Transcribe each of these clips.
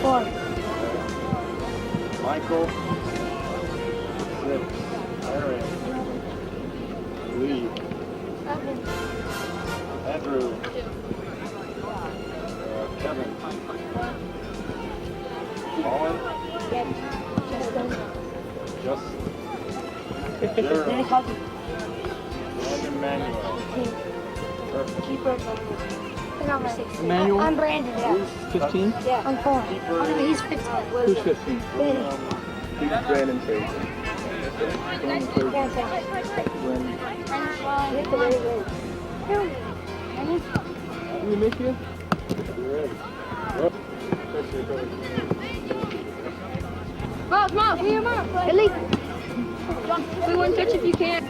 4. Michael. 6. Eric. Lee. Andrew. Kevin. Colin. Justin. Jeremy. And Emmanuel. Perfect. Keeper. Number 6. Emmanuel? I'm Brandon, yeah. 15? Yeah. I'm 4. Keeper. Oh, no, he's 15. Who's 15? He's Brandon Fraser. You miss you? Mom, here, Mom. Ellie. We want to touch if you can.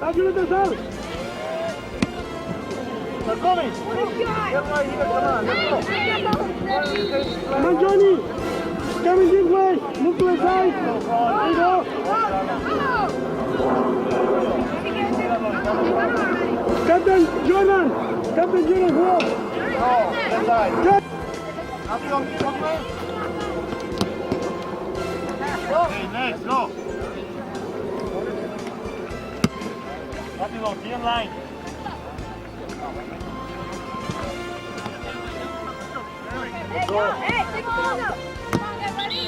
Ayúdate, Sal. They're coming. Come on, Johnny. Coming this way. Move to the side. There you go. Captain Jordan. Captain Jordan, go. That side. Hey, next, go. Be in line. Hey, go. Hey, take a ball now. Come on, get ready.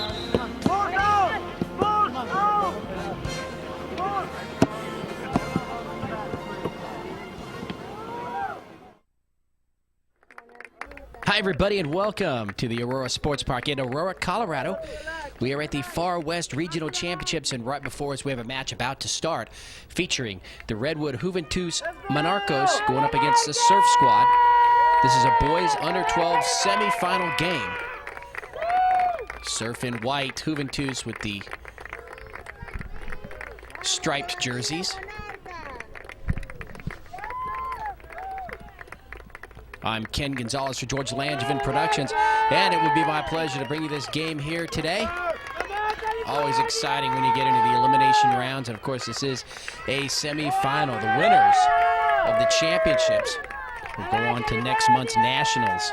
Ball down. Ball down. Ball. Hi, everybody, and welcome to the Aurora Sports Park in Aurora, Colorado. We are at the Far West Regional Championships, and right before us we have a match about to start featuring the Redwood Juventus Monarcas going up against the Surf Squad. This is a boys under 12 semifinal game. Surf in white, Juventus with the striped jerseys. I'm Ken Gonzalez for George Langevin Productions, and it would be my pleasure to bring you this game here today. Always exciting when you get into the elimination rounds, and of course this is a semifinal. The winners of the championships will go on to next month's nationals.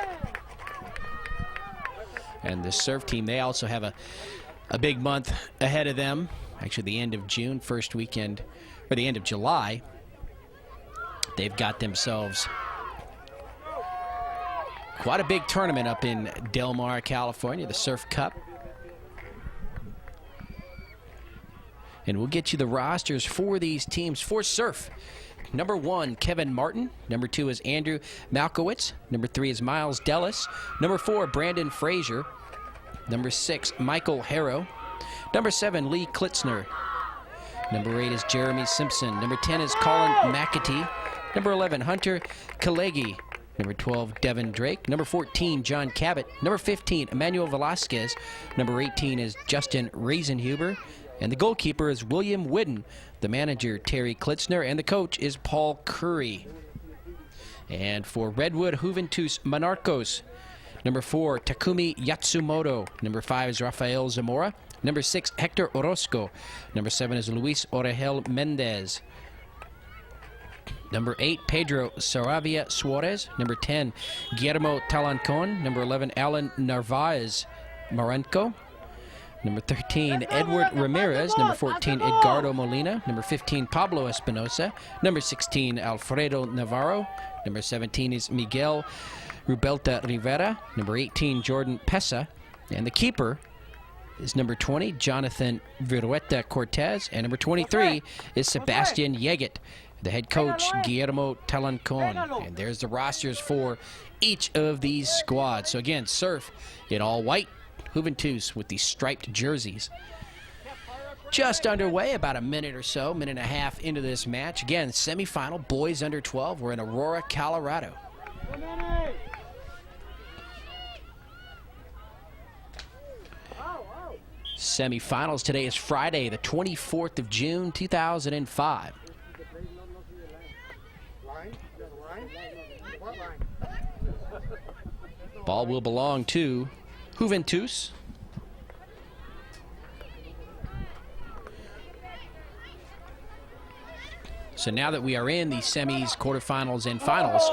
And the Surf team, they also have a big month ahead of them. Actually, the end of June, first weekend, or the end of July. They've got themselves quite a big tournament up in Del Mar, California, the Surf Cup. And we'll get you the rosters for these teams. For Surf, number 1, Kevin Martin. Number 2 is Andrew Malkowitz. Number 3 is Miles Dellis. Number 4, Brandon Frazier. Number 6, Michael Harrow. Number 7, Lee Klitzner. Number 8 is Jeremy Simpson. Number 10 is Colin McAtee. Number 11, Hunter Kalegi. Number 12, Devin Drake. Number 14, John Cabot. Number 15, Emmanuel Velasquez. Number 18 is Justin Riesenhuber. And the goalkeeper is William Whidden. The manager, Terry Klitzner. And the coach is Paul Curry. And for Redwood Juventus Monarcas, number 4, Takumi Yatsumoto. Number 5 is Rafael Zamora. Number 6, Hector Orozco. Number 7 is Luis Orejel Mendez. Number 8, Pedro Saravia Suarez. Number 10, Guillermo Talancon. Number 11, Alan Narvaez Marenco. Number 13, Edward Ramirez. Number 14, Edgardo Molina. Number 15, Pablo Espinosa. Number 16, Alfredo Navarro. Number 17 is Miguel Rubelta Rivera. Number 18, Jordan Pesa. And the keeper is number 20, Jonathan Virueta Cortez. And number 23 is Sebastian Yeget. The head coach, Guillermo Talancon. And there's the rosters for each of these squads. So again, Surf in all white, Juventus with the striped jerseys. Just underway, about a minute or so, minute and a half into this match. Again, semifinal, boys under 12. We're in Aurora, Colorado. Semifinals today is Friday, the 24th of June, 2005. Ball will belong to Juventus. So now that we are in the semis, quarterfinals, and finals,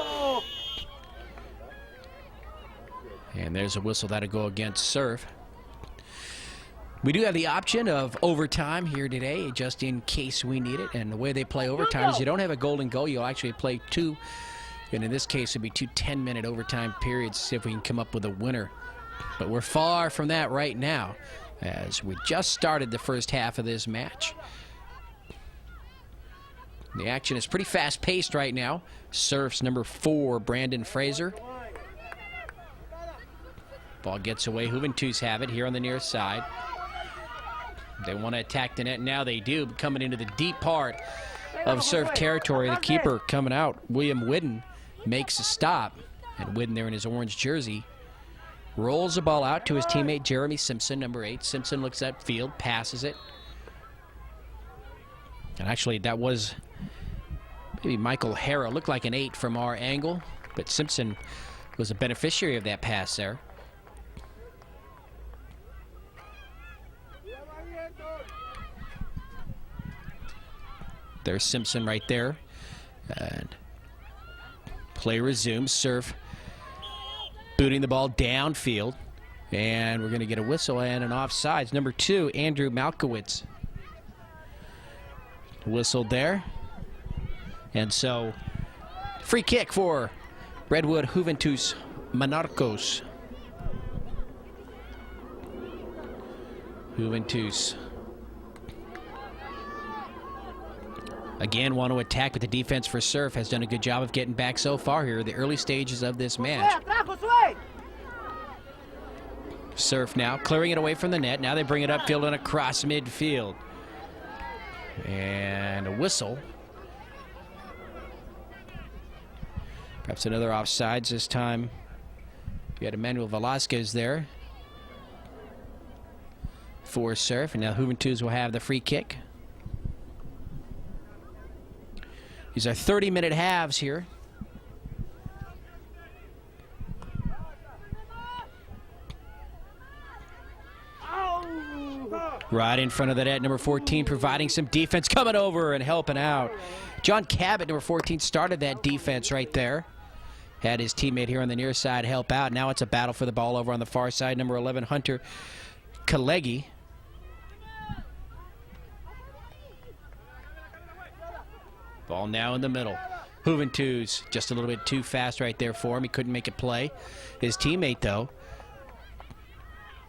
and there's a whistle that'll go against serve. We do have the option of overtime here today, just in case we need it. And the way they play overtime is you don't have a golden goal. You'll actually play two, and in this case, it'll be two 10-minute overtime periods to see if we can come up with a winner. But we're far from that right now, as we just started the first half of this match. The action is pretty fast-paced right now. Serves number 4, Brandon Fraser. Ball gets away. Juventus have it here on the near side. They want to attack the net. Now they do, coming into the deep part of serve territory. The keeper coming out, William Whidden, makes a stop. And Whidden there in his orange jersey rolls the ball out to his teammate Jeremy Simpson, number 8. Simpson looks at field, passes it. And actually, that was maybe Michael Hara. Looked like an 8 from our angle, but Simpson was a beneficiary of that pass there. There's Simpson right there. And play resumes. Serve booting the ball downfield. And we're going to get a whistle and an offsides. Number 2, Andrew Malkowitz. Whistled there. And so, free kick for Redwood Juventus Monarcas. Juventus again want to attack, but the defense for Surf has done a good job of getting back so far here, the early stages of this match. Surf now clearing it away from the net. Now they bring it upfield and across midfield. And a whistle. Perhaps another offsides this time. You had Emmanuel Velasquez there for Surf, and now Juventus will have the free kick. These are 30-minute halves here. Right in front of the net, number 14 providing some defense, coming over and helping out. John Cabot, number 14, started that defense right there. Had his teammate here on the near side help out. Now it's a battle for the ball over on the far side. Number 11, Hunter Kalegi. Ball now in the middle. Juventus just a little bit too fast right there for him. He couldn't make it play. His teammate, though,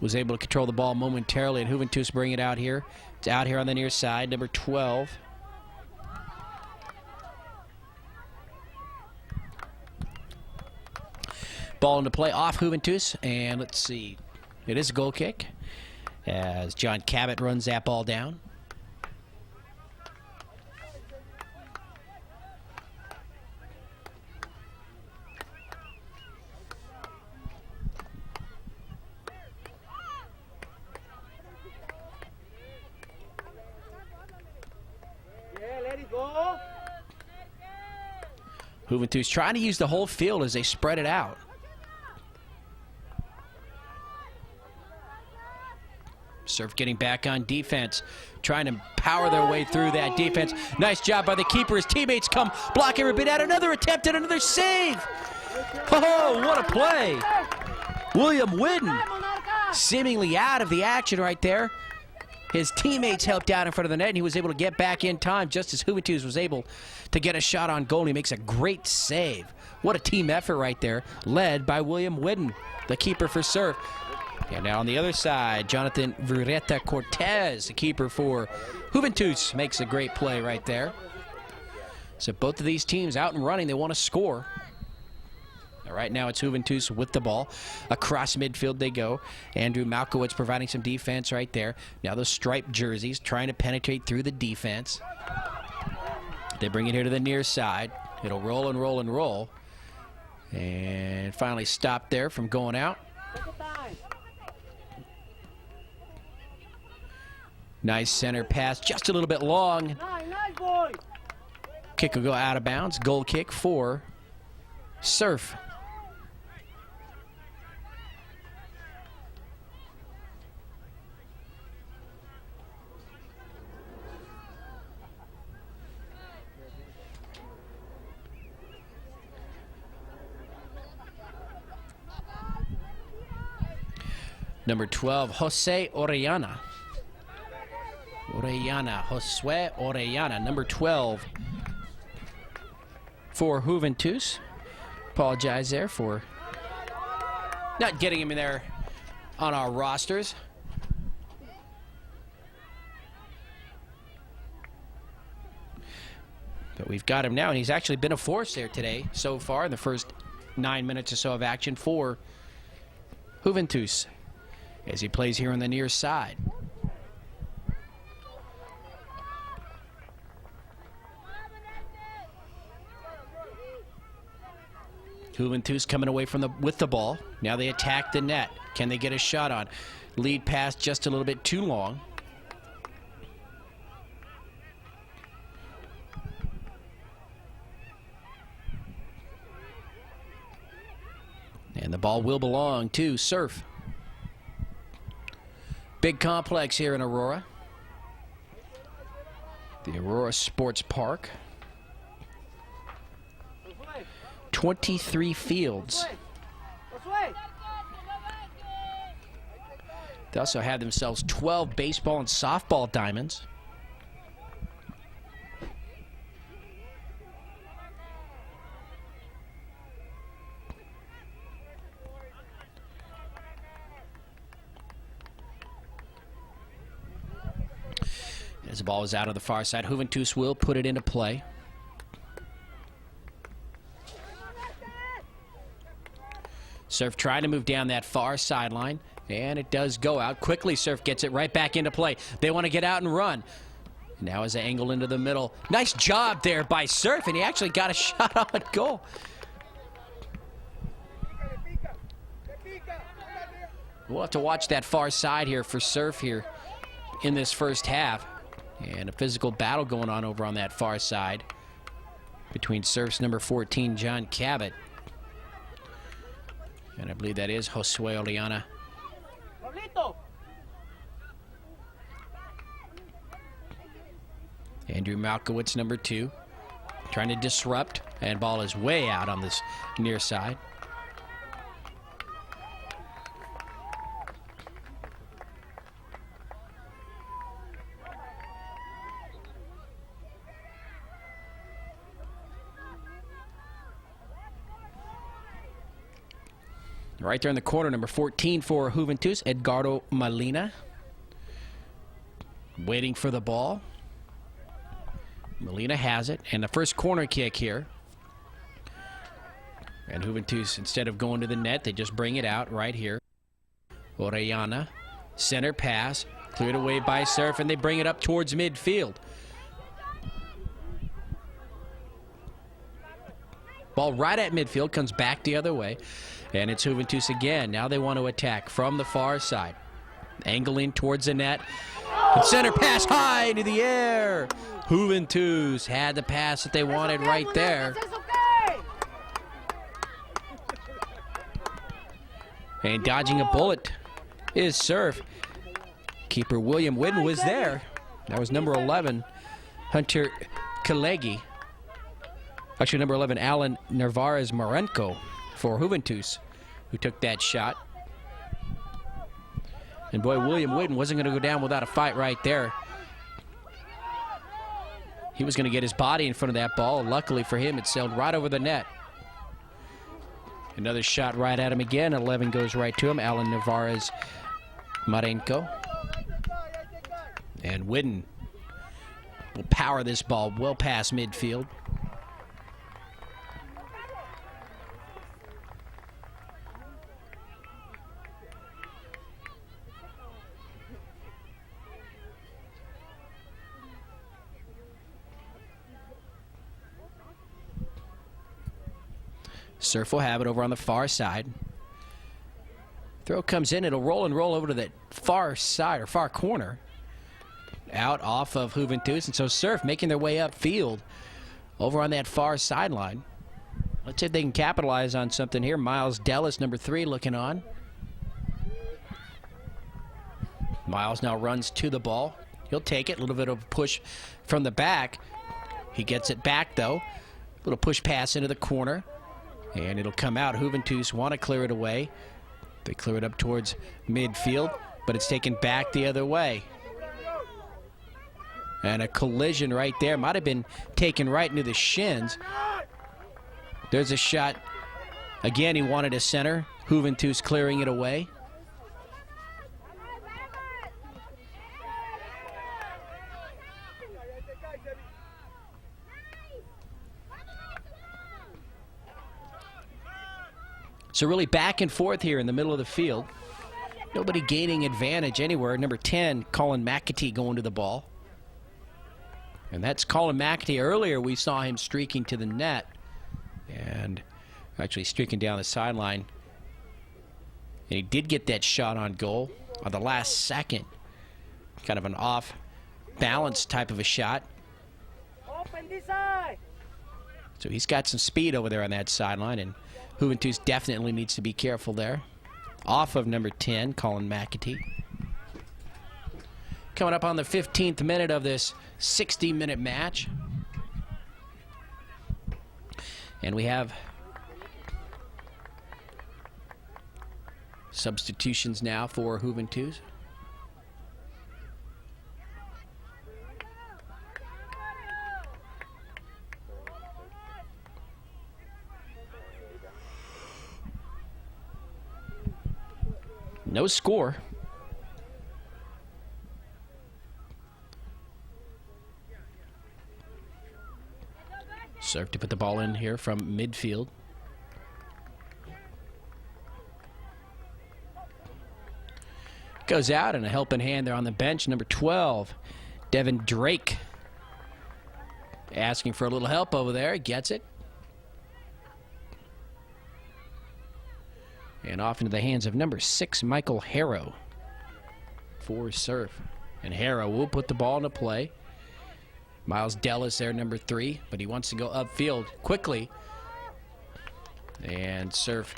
was able to control the ball momentarily, and Juventus bring it out here. It's out here on the near side, number 12. Ball into play off Juventus, and let's see. It is a goal kick as John Cabot runs that ball down. Juventus trying to use the whole field as they spread it out. Surf getting back on defense, trying to power their way through that defense. Nice job by the keeper. His teammates come block every bit out. Another attempt and another save. Oh, what a play. William Whidden seemingly out of the action right there. His teammates helped out in front of the net, and he was able to get back in time just as Juventus was able to get a shot on goal. And he makes a great save. What a team effort right there, led by William Whidden, the keeper for Surf. And now on the other side, Jonathan Vireta Cortez, the keeper for Juventus, makes a great play right there. So both of these teams out and running. They want to score. Right now it's Juventus with the ball. Across midfield they go. Andrew Malkowitz providing some defense right there. Now the striped jerseys trying to penetrate through the defense. They bring it here to the near side. It'll roll and roll and roll. And finally stopped there from going out. Nice center pass, just a little bit long. Kick will go out of bounds. Goal kick for Surf. Number 12, Jose Orellana. Josue Orellana, number 12 for Juventus. Apologize there for not getting him in there on our rosters. But we've got him now, and he's actually been a force there today so far in the first 9 minutes or so of action for Juventus as he plays here on the near side. Juventus coming away from with the ball. Now they attack the net. Can they get a shot on? Lead pass just a little bit too long. And the ball will belong to Surf. Big complex here in Aurora. The Aurora Sports Park. 23 fields. They also have themselves 12 baseball and softball diamonds. As the ball is out on the far side, Juventus will put it into play. Surf trying to move down that far sideline, and it does go out. Quickly, Surf gets it right back into play. They want to get out and run. Now is an angle into the middle. Nice job there by Surf, and he actually got a shot on goal. We'll have to watch that far side here for Surf here in this first half. And a physical battle going on over on that far side between Surf's number 14, John Cabot. And I believe that is Josue Orellana. Andrew Malkowitz, number 2, trying to disrupt, and ball is way out on this near side. Right there in the corner, number 14 for Juventus, Edgardo Molina. Waiting for the ball. Molina has it, and the first corner kick here. And Juventus, instead of going to the net, they just bring it out right here. Orellana, center pass, cleared away by Surf, and they bring it up towards midfield. Ball right at midfield, comes back the other way. And it's Juventus again. Now they want to attack from the far side. Angling towards the net. And center pass high into the air. Juventus had the pass that they wanted right there. And dodging a bullet is Surf. Keeper William Whidden was there. That was number 11, Hunter Kalegi. Actually, number 11, Alan Narvaez Marenko for Juventus, who took that shot. And boy, William Whidden wasn't going to go down without a fight right there. He was going to get his body in front of that ball. Luckily for him, it sailed right over the net. Another shot right at him again. 11 goes right to him. Alan Narvaez Marenko. And Whidden will power this ball well past midfield. Surf will have it over on the far side. Throw comes in. It'll roll and roll over to the far side or far corner. Out off of Juventus. And so Surf making their way upfield over on that far sideline. Let's see if they can capitalize on something here. Miles Dellis, number 3, looking on. Miles now runs to the ball. He'll take it. A little bit of a push from the back. He gets it back, though. Little push pass into the corner. And it'll come out. Juventus want to clear it away. They clear it up towards midfield, but it's taken back the other way. And a collision right there. Might have been taken right into the shins. There's a shot. Again, he wanted a center. Juventus clearing it away. So really back and forth here in the middle of the field. Nobody gaining advantage anywhere. Number 10, Colin McAtee going to the ball. And that's Colin McAtee. Earlier we saw him streaking to the net. And actually streaking down the sideline. And he did get that shot on goal on the last second. Kind of an off-balance type of a shot. Open this side. So he's got some speed over there on that sideline, and Juventus definitely needs to be careful there. Off of number 10, Colin McAtee. Coming up on the 15th minute of this 60-minute match. And we have substitutions now for Juventus. No score. Surf to put the ball in here from midfield. Goes out, and a helping hand there on the bench. Number 12, Devin Drake. Asking for a little help over there. Gets it. And off into the hands of number 6, Michael Harrow for Surf. And Harrow will put the ball into play. Miles Dellis there, number 3, but he wants to go upfield quickly. And Surf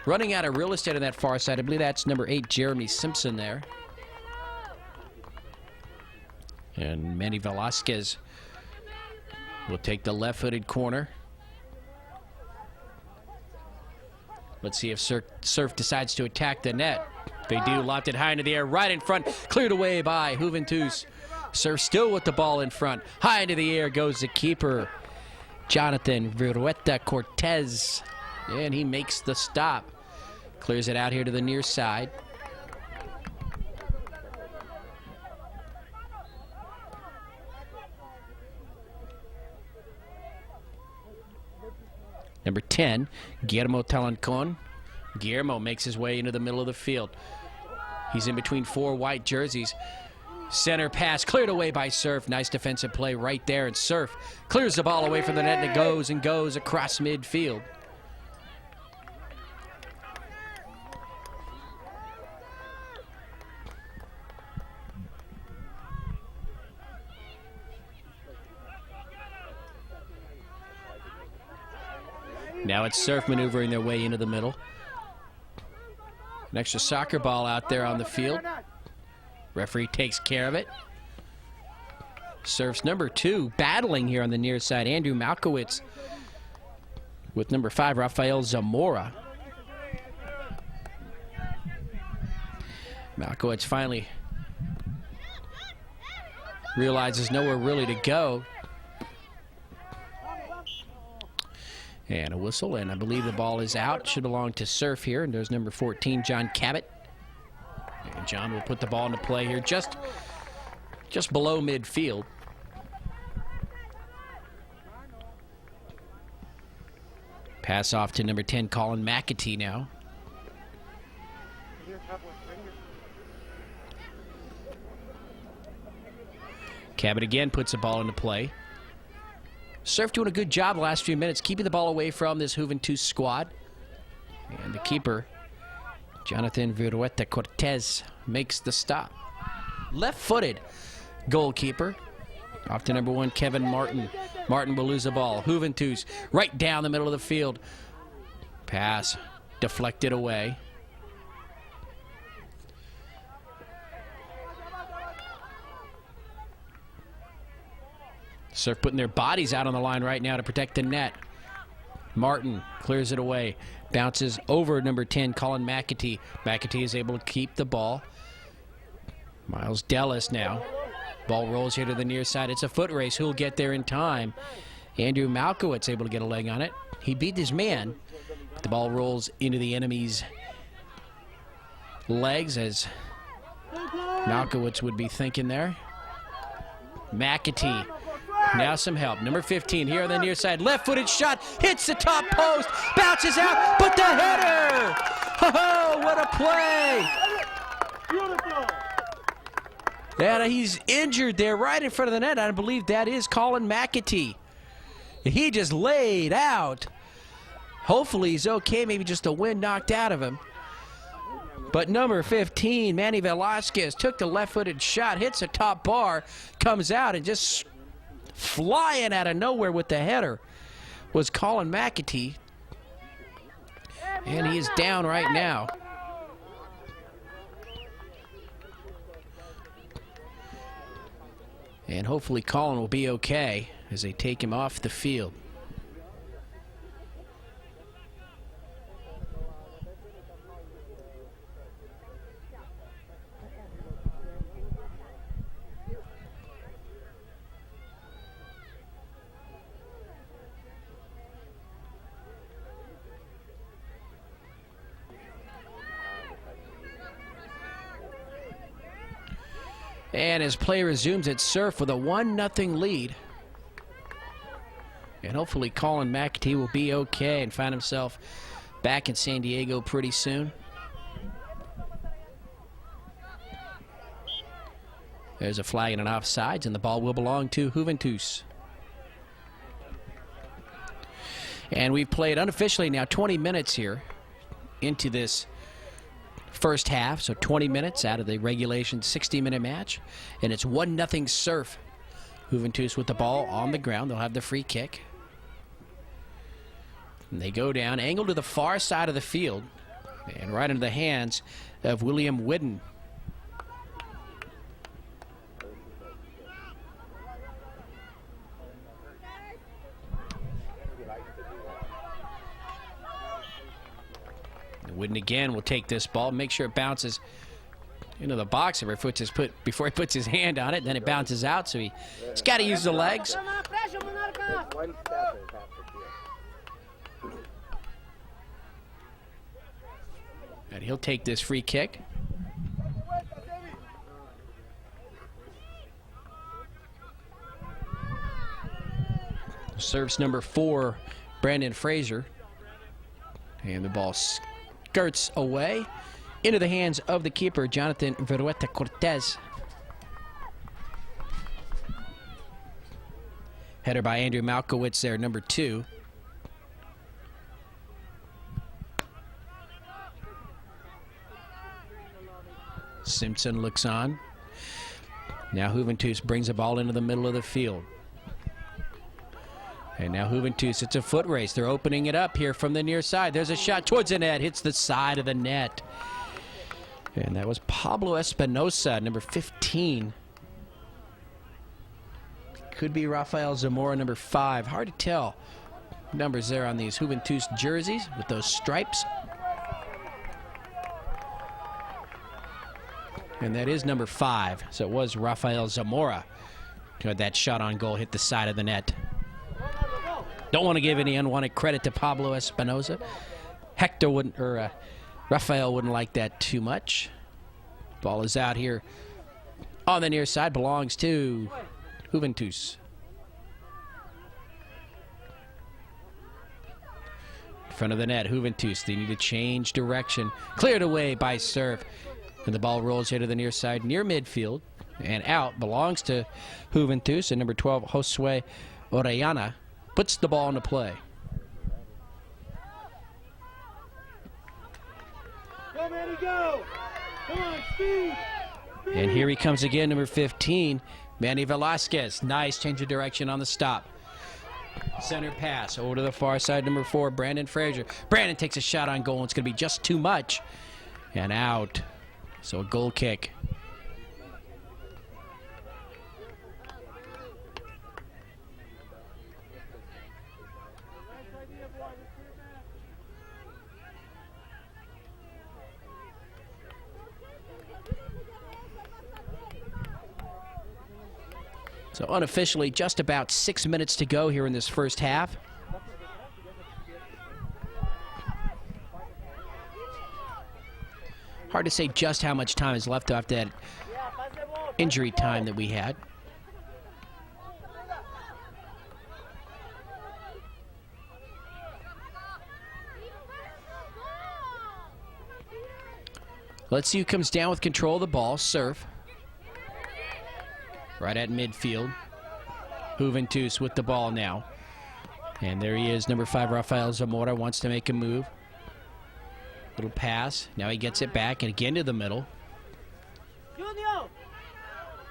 running out of real estate on that far side. I believe that's number 8, Jeremy Simpson there. And Manny Velasquez will take the left-footed corner. Let's see if Surf decides to attack the net. They do. Lopped it high into the air, right in front. Cleared away by Juventus. Surf still with the ball in front. High into the air goes the keeper, Jonathan Virueta Cortez. And he makes the stop. Clears it out here to the near side. Number 10, Guillermo Talancon. Guillermo makes his way into the middle of the field. He's in between 4 white jerseys. Center pass cleared away by Surf. Nice defensive play right there. And Surf clears the ball away from the net, and it goes across midfield. Now it's Surf maneuvering their way into the middle. An extra soccer ball out there on the field. Referee takes care of it. Surf's number 2 battling here on the near side. Andrew Malkowitz with number 5, Rafael Zamora. Malkowitz finally realizes nowhere really to go. And a whistle, and I believe the ball is out. Should belong to Surf here, and there's number 14, John Cabot. And John will put the ball into play here just below midfield. Pass off to number 10, Colin McAtee now. Cabot again puts the ball into play. Surf doing a good job the last few minutes, keeping the ball away from this Juventus squad. And the keeper, Jonathan Virueta Cortez, makes the stop. Left-footed goalkeeper. Off to number 1, Kevin Martin. Martin will lose the ball. Juventus right down the middle of the field. Pass deflected away. Surf putting their bodies out on the line right now to protect the net. Martin clears it away. Bounces over number 10, Colin McAtee. McAtee is able to keep the ball. Miles Dellis now. Ball rolls here to the near side. It's a foot race. Who'll get there in time? Andrew Malkowitz able to get a leg on it. He beat his man. The ball rolls into the enemy's legs, as Malkowitz would be thinking there. McAtee. Now some help. Number 15 here on the near side. Left-footed shot. Hits the top post. Bounces out. But the header. Oh, what a play. Beautiful. And he's injured there right in front of the net. I believe that is Colin McAtee. He just laid out. Hopefully he's okay. Maybe just the wind knocked out of him. But number 15, Manny Velasquez, took the left-footed shot, hits the top bar, comes out, and just flying out of nowhere with the header was Colin McAtee. And he is down right now. And hopefully Colin will be okay as they take him off the field. And as play resumes at Surf with a 1-0 lead. And hopefully Colin McAtee will be okay and find himself back in San Diego pretty soon. There's a flag and an offsides, and the ball will belong to Juventus. And we've played unofficially now 20 minutes here into this first half, so 20 minutes out of the regulation 60-minute match, and it's 1-0 Surf. Juventus with the ball on the ground. They'll have the free kick. And they go down, angled to the far side of the field, and right into the hands of William Whidden. Whidden again will take this ball, make sure it bounces into the box before he puts his hand on it. Then it bounces out, so he's got to use the legs. And he'll take this free kick. Serves number 4, Brandon Fraser. And the ball skirts away into the hands of the keeper, Jonathan Virueta Cortez. Header by Andrew Malkowitz there, number 2. Simpson looks on. Now Juventus brings the ball into the middle of the field. And now Juventus, it's a foot race. They're opening it up here from the near side. There's a shot towards the net, hits the side of the net. And that was Pablo Espinosa, number 15. Could be Rafael Zamora, number 5. Hard to tell numbers there on these Juventus jerseys with those stripes. And that is number 5. So it was Rafael Zamora who had that shot on goal, hit the side of the net. Don't want to give any unwanted credit to Pablo Espinosa. Hector wouldn't, or Rafael wouldn't like that too much. Ball is out here on the near side, belongs to Juventus. In front of the net, Juventus, they need to change direction. Cleared away by Surf. And the ball rolls here to the near side, near midfield. And out, belongs to Juventus. And number 12, Josue Orellana puts the ball into play. Go, Manny, go! Come on, speed! And here he comes again, number 15, Manny Velasquez. Nice change of direction on the stop. Center pass over to the far side, number 4, Brandon Frazier. Brandon takes a shot on goal. It's going to be just too much. And out. So a goal kick. So unofficially, just about 6 minutes to go here in this first half. Hard to say just how much time is left after that injury time that we had. Let's see who comes down with control of the ball. Surf. Right at midfield. Juventus with the ball now. And there he is, number 5, Rafael Zamora wants to make a move. Little pass. Now he gets it back and again to the middle.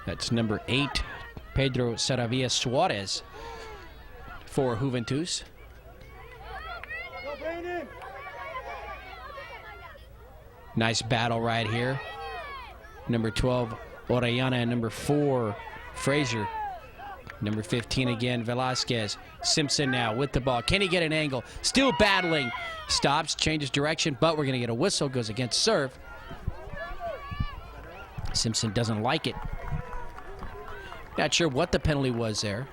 That's number 8, Pedro Saravia Suarez for Juventus. Nice battle right here. Number 12, Orellana, and number 4, Frazier. Number 15 again, Velasquez. Simpson now with the ball. Can he get an angle? Still battling. Stops, changes direction, but we're going to get a whistle. Goes against serve. Simpson doesn't like it. Not sure what the penalty was there.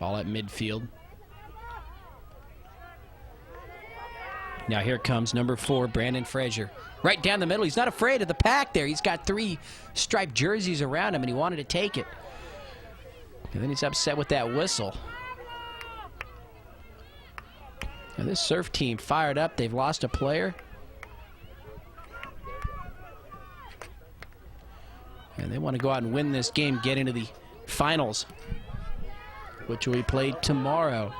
Ball at midfield. Now here comes number 4, Brandon Frazier. Right down the middle. He's not afraid of the pack there. He's got 3 striped jerseys around him, and he wanted to take it. And then he's upset with that whistle. Now this Surf team fired up. They've lost a player. And they want to go out and win this game, get into the finals, which will be played tomorrow.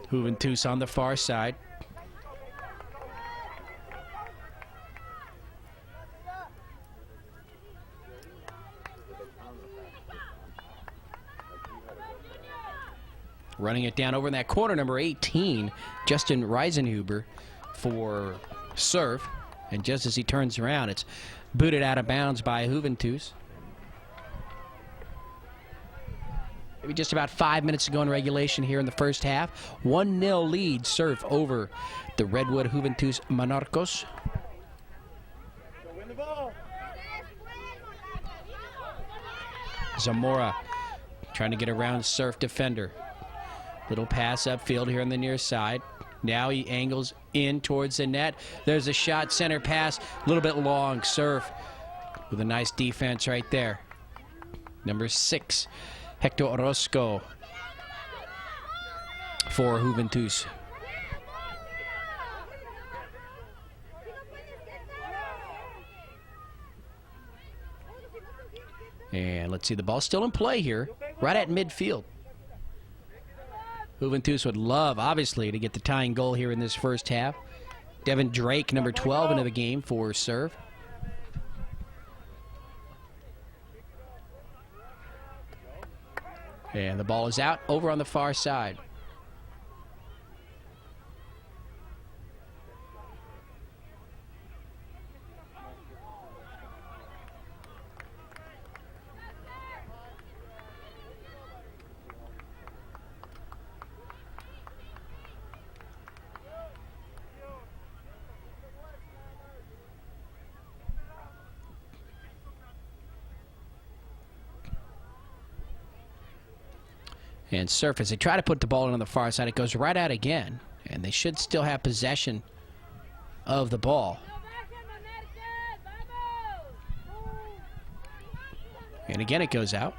Juventus on the far side. Running it down over in that corner, number 18, Justin Reisenhuber for Surf. And just as he turns around, it's booted out of bounds by Juventus. Maybe just about 5 minutes to go in regulation here in the first half. 1-0 lead, Surf over the Redwood Juventus Monarcas. Win the ball. Zamora trying to get around Surf defender. Little pass upfield here on the near side. Now he angles in towards the net. There's a shot, center pass, a little bit long. Surf with a nice defense right there. Number 6, Hector Orozco for Juventus. And let's see, the ball's still in play here, right at midfield. Juventus would love, obviously, to get the tying goal here in this first half. Devin Drake, number 12, into the game for Serve. And the ball is out over on the far side. And Surf, as they try to put the ball in on the far side, it goes right out again. And they should still have possession of the ball. And again, it goes out.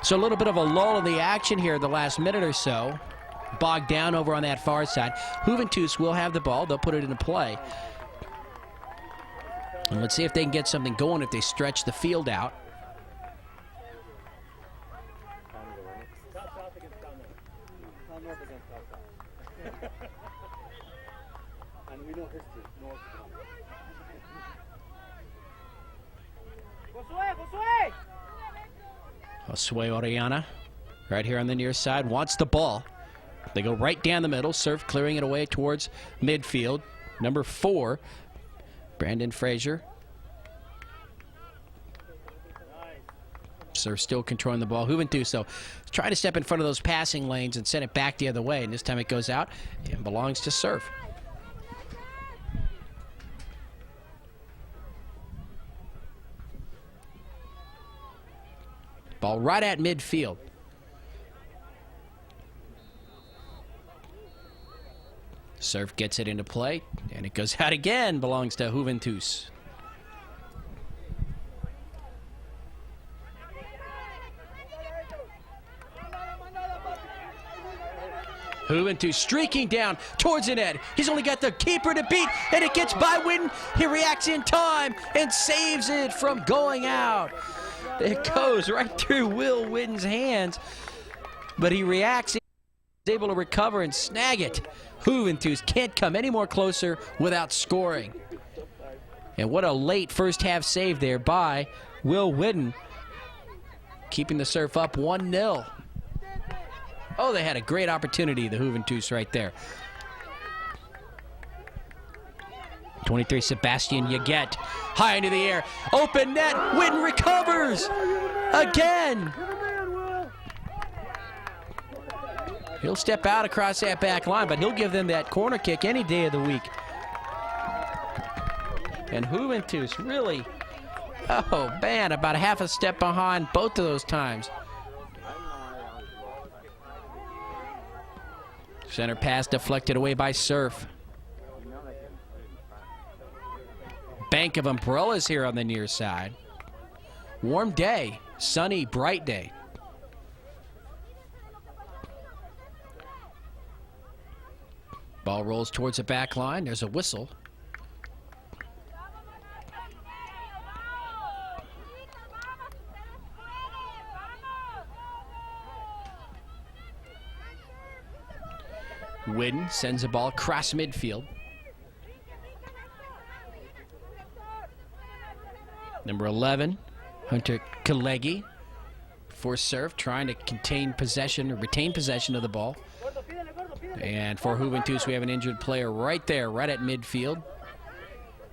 So a little bit of a lull in the action here the last minute or so. Bogged down over on that far side. Juventus will have the ball. They'll put it into play. And let's see if they can get something going if they stretch the field out. Josue Orellana, right here on the near side, wants the ball. They go right down the middle. Surf clearing it away towards midfield. Number 4, Brandon Frazier. Surf still controlling the ball. Juventus, so try to step in front of those passing lanes and send it back the other way. And this time it goes out and belongs to Surf. Ball right at midfield. Surf gets it into play, and it goes out again. Belongs to Juventus. Juventus streaking down towards the net. He's only got the keeper to beat, and it gets by Whitten. He reacts in time and saves it from going out. It goes right through Will Whitten's hands, but he reacts. He's able to recover and snag it. Juventus can't come any more closer without scoring. And what a late first half save there by Will Whitten, keeping the Surf up 1-0. Oh, they had a great opportunity, the Juventus right there. 23, Sebastian Yaget, high into the air, open net, Whitten recovers again. He'll step out across that back line, but he'll give them that corner kick any day of the week. And Juventus really, oh man, about a half a step behind both of those times. Center pass deflected away by Surf. Bank of umbrellas here on the near side. Warm day, sunny, bright day. Ball rolls towards the back line. There's a whistle. Whitten sends the ball across midfield. Number 11, Hunter Kalegi for Surf, trying to contain possession or retain possession of the ball. And for Juventus, we have an injured player right there, right at midfield.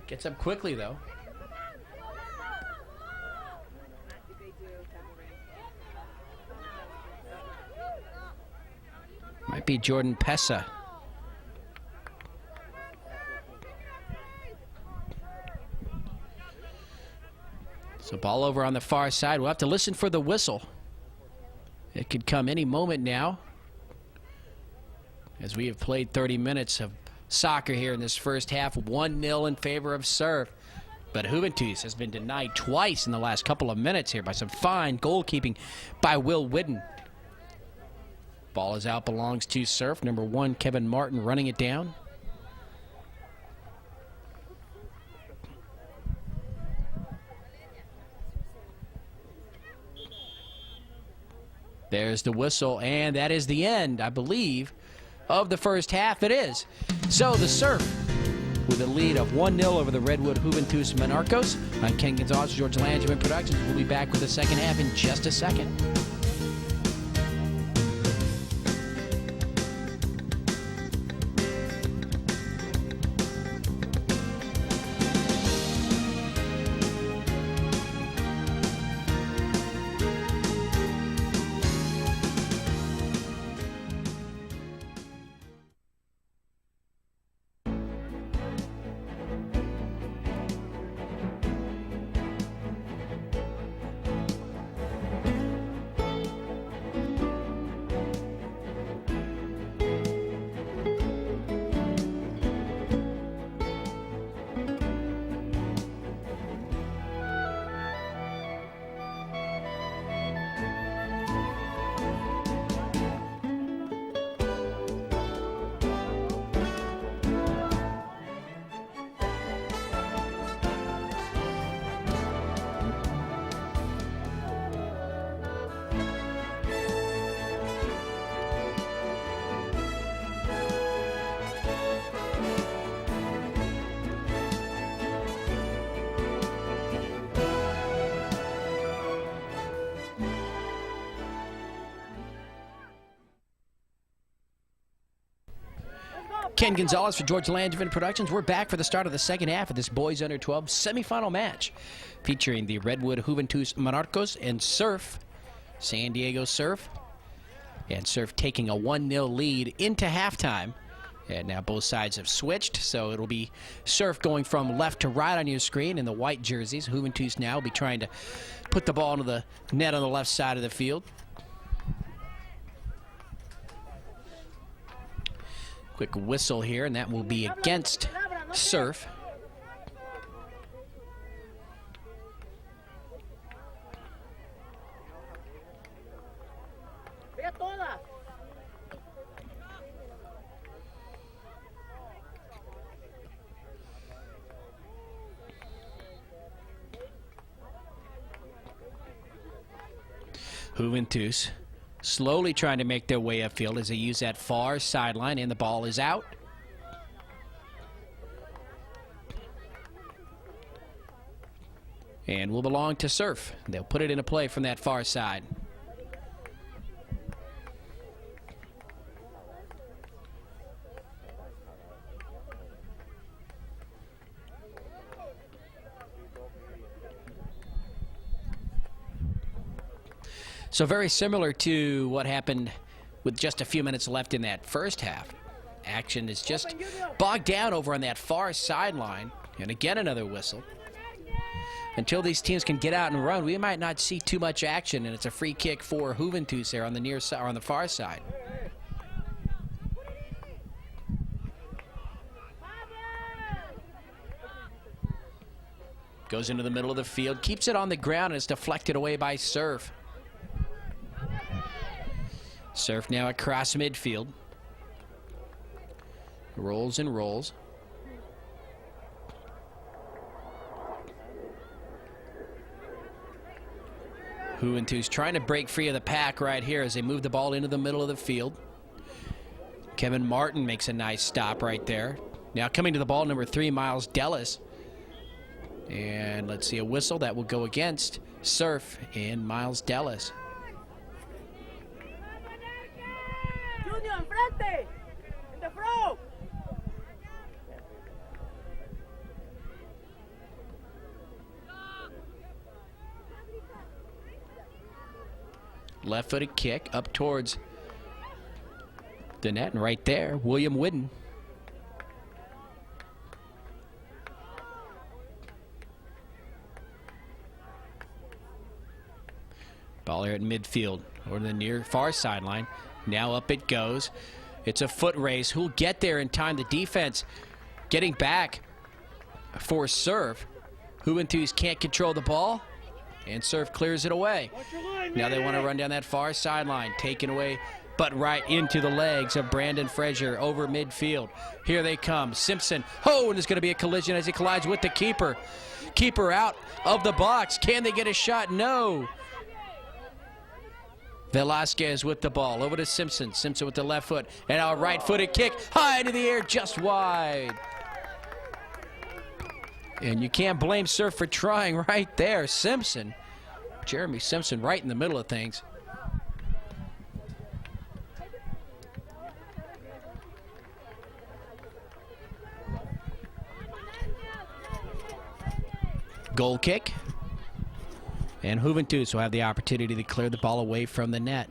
Gets up quickly, though. Might be Jordan Pessa. So ball over on the far side. We'll have to listen for the whistle. It could come any moment now, as we have played 30 minutes of soccer here in this first half. 1-0 in favor of Surf. But Juventus has been denied twice in the last couple of minutes here by some fine goalkeeping by Will Whitten. Ball is out, belongs to Surf. Number 1, Kevin Martin running it down. There's the whistle, and that is the end, I believe, of the first half. It is. So the Surf, with a lead of 1-0 over the Redwood Juventus Monarcas. I'm Ken Gonzalez, George Langeman Productions. We'll be back with the second half in just a second. Ken Gonzalez for George Langevin Productions. We're back for the start of the second half of this boys under 12 semifinal match featuring the Redwood Juventus Monarcas and Surf, San Diego Surf. And Surf taking a 1-0 lead into halftime. And now both sides have switched, so it'll be Surf going from left to right on your screen in the white jerseys. Juventus now will be trying to put the ball into the net on the left side of the field. Quick whistle here, and that will be against Surf. Juventus slowly trying to make their way upfield as they use that far sideline, and the ball is out. And will belong to Surf. They'll put it into play from that far side. So very similar to what happened with just a few minutes left in that first half. Action is just bogged down over on that far sideline. And again, another whistle. Until these teams can get out and run, we might not see too much action, and it's a free kick for Juventus there on the near side, or on the far side. Goes into the middle of the field, keeps it on the ground, and it's deflected away by Surf. Surf now across midfield. Rolls and rolls. Juventus trying to break free of the pack right here as they move the ball into the middle of the field. Kevin Martin makes a nice stop right there. Now coming to the ball, number 3, Miles Dellis. And let's see, a whistle that will go against Surf and Miles Dellis. In the front. Left-footed kick up towards the net, and right there, William Whidden. Ball here at midfield, or the near far sideline. Now up it goes. It's a foot race. Who'll get there in time? The defense getting back for Surf. Juventus can't control the ball, and Surf clears it away. Now they want to run down that far sideline, taken away, but right into the legs of Brandon Frazier over midfield. Here they come. Simpson. Oh, and there's going to be a collision as he collides with the keeper. Keeper out of the box. Can they get a shot? No. Velasquez with the ball over to Simpson. Simpson with the left foot, and a right-footed kick high into the air, just wide. And you can't blame Surf for trying right there. Simpson, Jeremy Simpson, right in the middle of things. Goal kick. And Juventus will have the opportunity to clear the ball away from the net.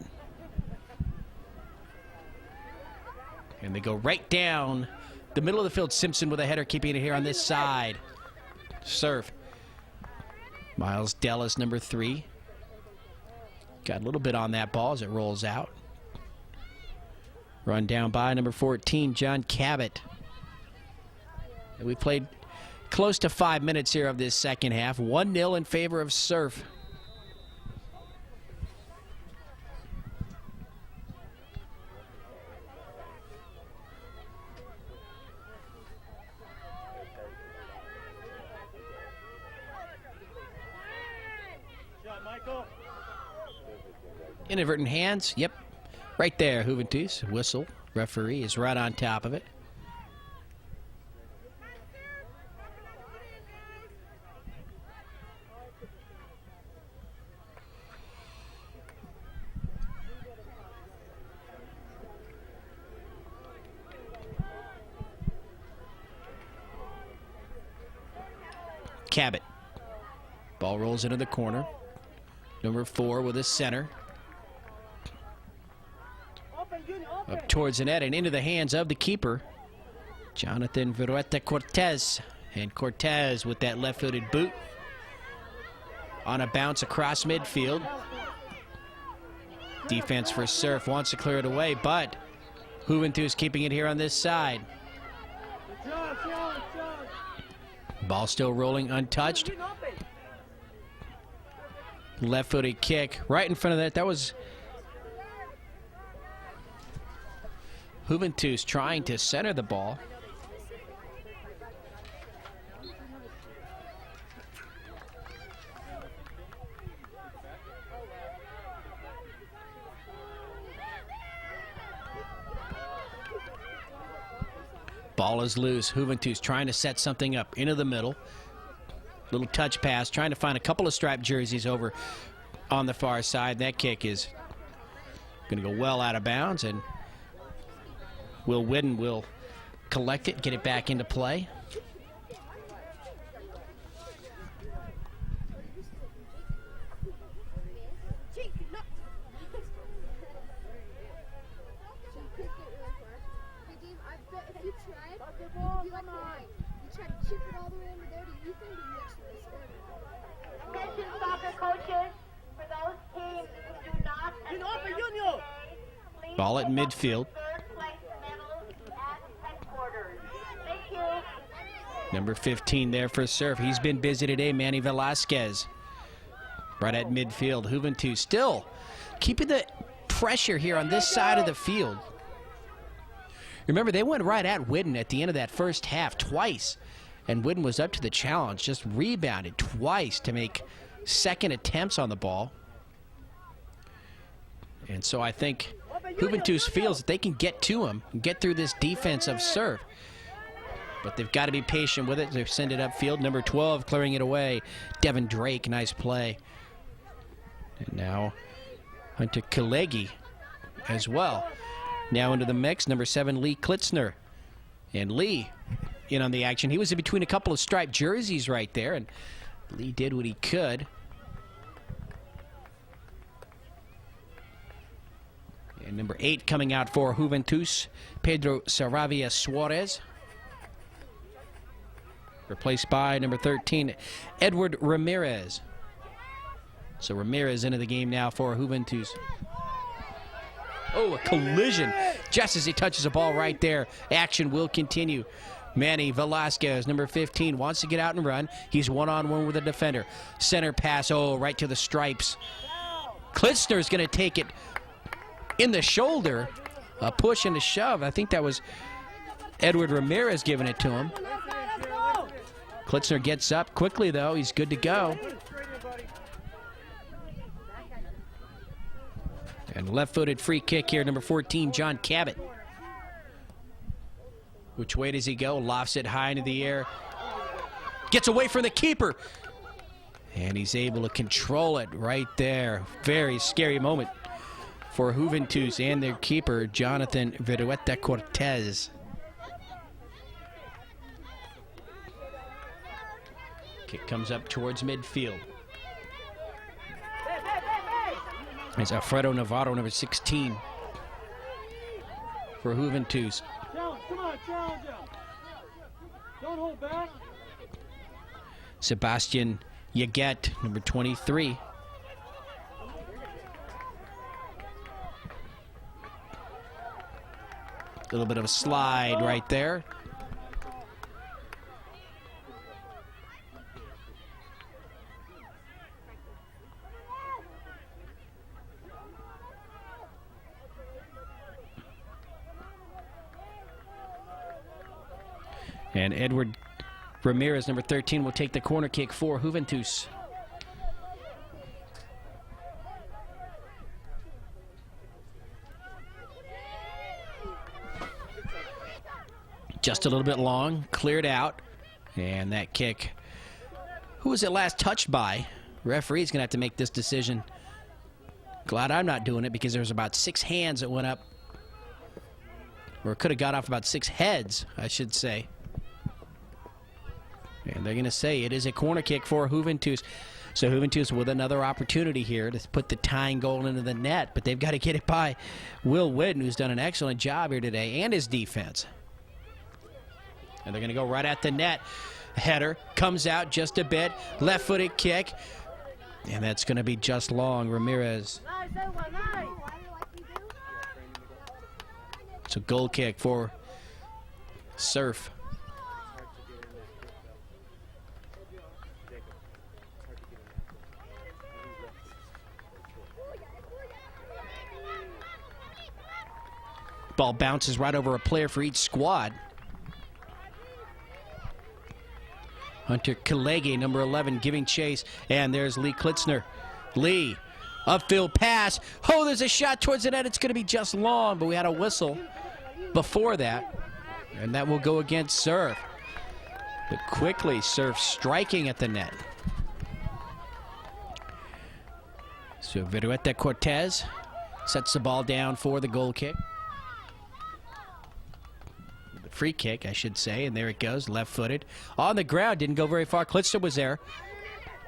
And they go right down the middle of the field. Simpson with a header, keeping it here on this side. Surf. Miles Dellis, number 3. Got a little bit on that ball as it rolls out. Run down by number 14, John Cabot. And we played close to 5 minutes here of this second half. 1-0 in favor of Surf. Inadvertent hands, yep, right there. Juventus whistle. Referee is right on top of it. Cabot. Ball rolls into the corner. Number 4 with his center. Up towards the net and into the hands of the keeper, Jonathan Virueta Cortez. And Cortez with that left-footed boot on a bounce across midfield. Defense for Surf wants to clear it away, but Juventus keeping it here on this side. Ball still rolling untouched. Left-footed kick right in front of that. That was Juventus trying to center the ball. Ball is loose. Juventus trying to set something up into the middle. Little touch pass, trying to find a couple of striped jerseys over on the far side. That kick is going to go well out of bounds, and Will Whidden will collect it, get it back into play. Attention soccer coaches, for those teams who do not please Ball at midfield. third place medals at headquarters. Thank you. Number 15 there for Surf. He's been busy today, Manny Velasquez. Right at midfield. Juventus still keeping the pressure here on this side of the field. Remember, they went right at Whidden at the end of that first half twice. And Whidden was up to the challenge, just rebounded twice to make second attempts on the ball. And so I think Juventus feels that they can get to him and get through this defense of Surf. But they've got to be patient with it. They've sent it upfield. Number 12 clearing it away. Devin Drake, nice play. And now Hunter Kalegi as well. Now into the mix, number 7, Lee Klitzner. And Lee in on the action. He was in between a couple of striped jerseys right there, and Lee did what he could. And number 8 coming out for Juventus, Pedro Saravia Suarez. Replaced by number 13, Edward Ramirez. So Ramirez into the game now for Juventus. Oh, a collision just as he touches the ball right there. Action will continue. Manny Velasquez, number 15, wants to get out and run. He's one-on-one with a defender. Center pass, right to the stripes. Klitzner's going to take it in the shoulder. A push and a shove. I think that was Edward Ramirez giving it to him. Klitzner gets up quickly, though. He's good to go. And left-footed free kick here, number 14, John Cabot. Which way does he go? Lofts it high into the air. Gets away from the keeper. And he's able to control it right there. Very scary moment for Juventus and their keeper, Jonathan Virueta Cortez. Kick comes up towards midfield. It's Alfredo Navarro, number 16, for Juventus. Come on, challenge out. Don't hold back. Sebastian Yaget, number 23. A little bit of a slide right there. And Edward Ramirez, number 13, will take the corner kick for Juventus. Just a little bit long, cleared out. And that kick, who was it last touched by? Referee's going to have to make this decision. Glad I'm not doing it because there was about 6 hands that went up. Or it could have got off about 6 heads, I should say. And they're going to say it is a corner kick for Juventus. So Juventus with another opportunity here to put the tying goal into the net, but they've got to get it by Will Whitten, who's done an excellent job here today, and his defense. And they're going to go right at the net. Header comes out just a bit, left-footed kick, and that's going to be just long. Ramirez. It's a goal kick for Surf. Ball bounces right over a player for each squad. Hunter Kalege, number 11, giving chase. And there's Lee Klitzner. Lee, upfield pass. Oh, there's a shot towards the net. It's going to be just long, but we had a whistle before that. And that will go against Surf. But quickly, Surf striking at the net. So Virueta Cortez sets the ball down for the goal kick. Free kick, I should say, and there it goes, left-footed. On the ground, didn't go very far. Klitzner was there.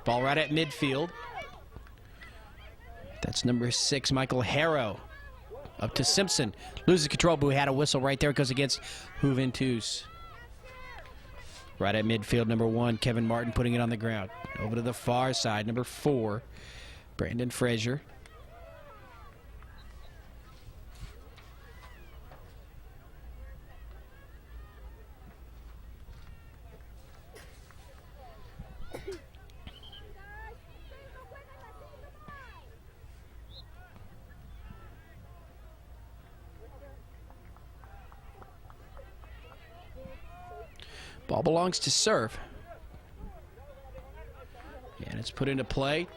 Ball right at midfield. That's number 6, Michael Harrow. Up to Simpson. Loses control, but we had a whistle right there. It goes against Juventus. Right at midfield, number 1, Kevin Martin putting it on the ground. Over to the far side, number 4, Brandon Frazier. Ball belongs to Surf. And it's put into play.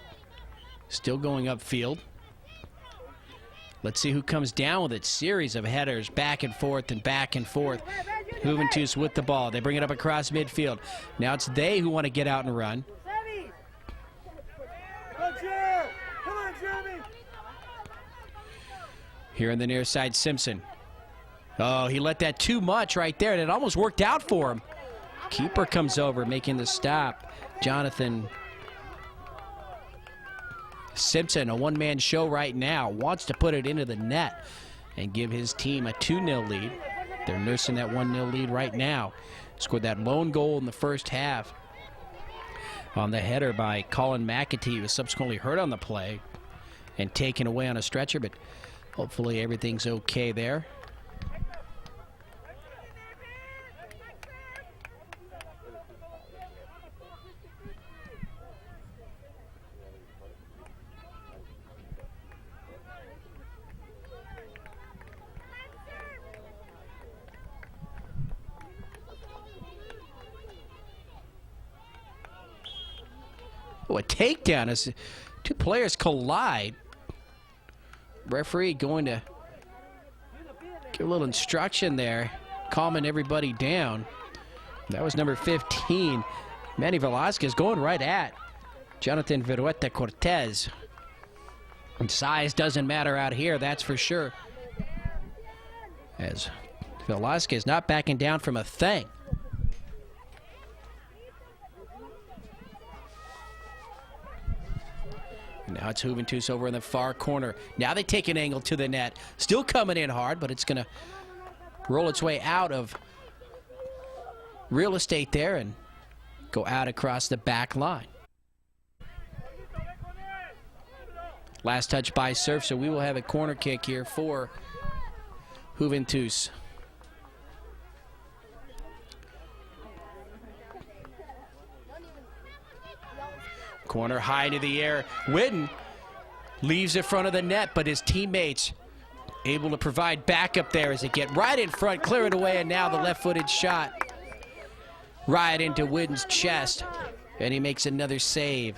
Still going upfield. Let's see who comes down with it. Series of headers back and forth and back and forth. Juventus with the ball. They bring it up across midfield. Now it's they who want to get out and run. Here on the near side, Simpson. Oh, he let that too much right there, and it almost worked out for him. Keeper comes over, making the stop. Jonathan Simpson, a one-man show right now, wants to put it into the net and give his team a 2-0 lead. They're nursing that 1-0 lead right now. Scored that lone goal in the first half on the header by Colin McAtee, who was subsequently hurt on the play and taken away on a stretcher, but hopefully everything's okay there. Oh, a takedown as two players collide. Referee going to give a little instruction there, calming everybody down. That was number 15, Manny Velasquez, going right at Jonathan Virueta Cortez. And size doesn't matter out here, that's for sure. As Velasquez not backing down from a thing. Now it's Juventus over in the far corner. Now they take an angle to the net. Still coming in hard, but it's going to roll its way out of real estate there and go out across the back line. Last touch by Surf, so we will have a corner kick here for Juventus. Corner high into the air. Whitten leaves in front of the net, but his teammates able to provide backup there as they get right in front, clear it away, and now the left-footed shot right into Whitten's chest, and he makes another save.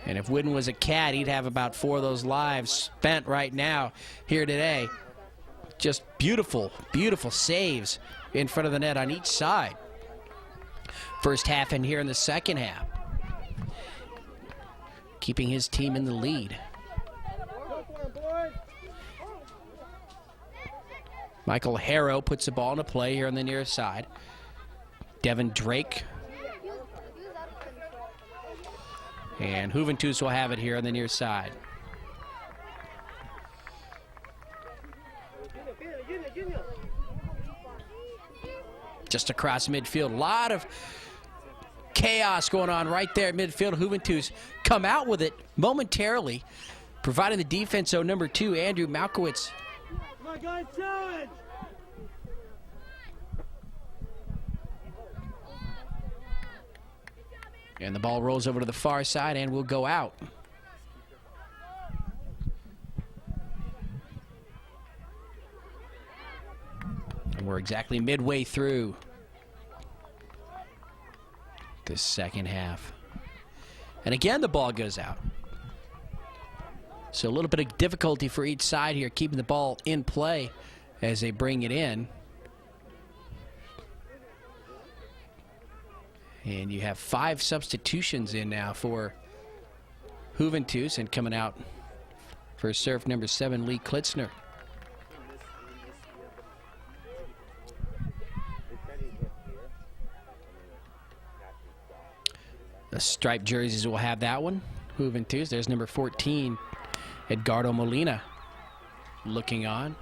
And if Whitten was a cat, he'd have about 4 of those lives spent right now here today. Just beautiful, beautiful saves in front of the net on each side. First half and here in the second half. Keeping his team in the lead. Michael Harrow puts the ball into play here on the near side. Devin Drake. And Juventus will have it here on the near side. Just across midfield. A lot of chaos going on right there at midfield. Juventus come out with it momentarily, providing the defense. So number 2, Andrew Malkowitz. Come on, guys, challenge! And the ball rolls over to the far side and will go out. And we're exactly midway through this second half. And again, the ball goes out. So a little bit of difficulty for each side here, keeping the ball in play as they bring it in. And you have 5 substitutions in now for Juventus, and coming out for serve number 7, Lee Klitzner. The striped jerseys will have that one. Juventus. There's number 14, Edgardo Molina, looking on.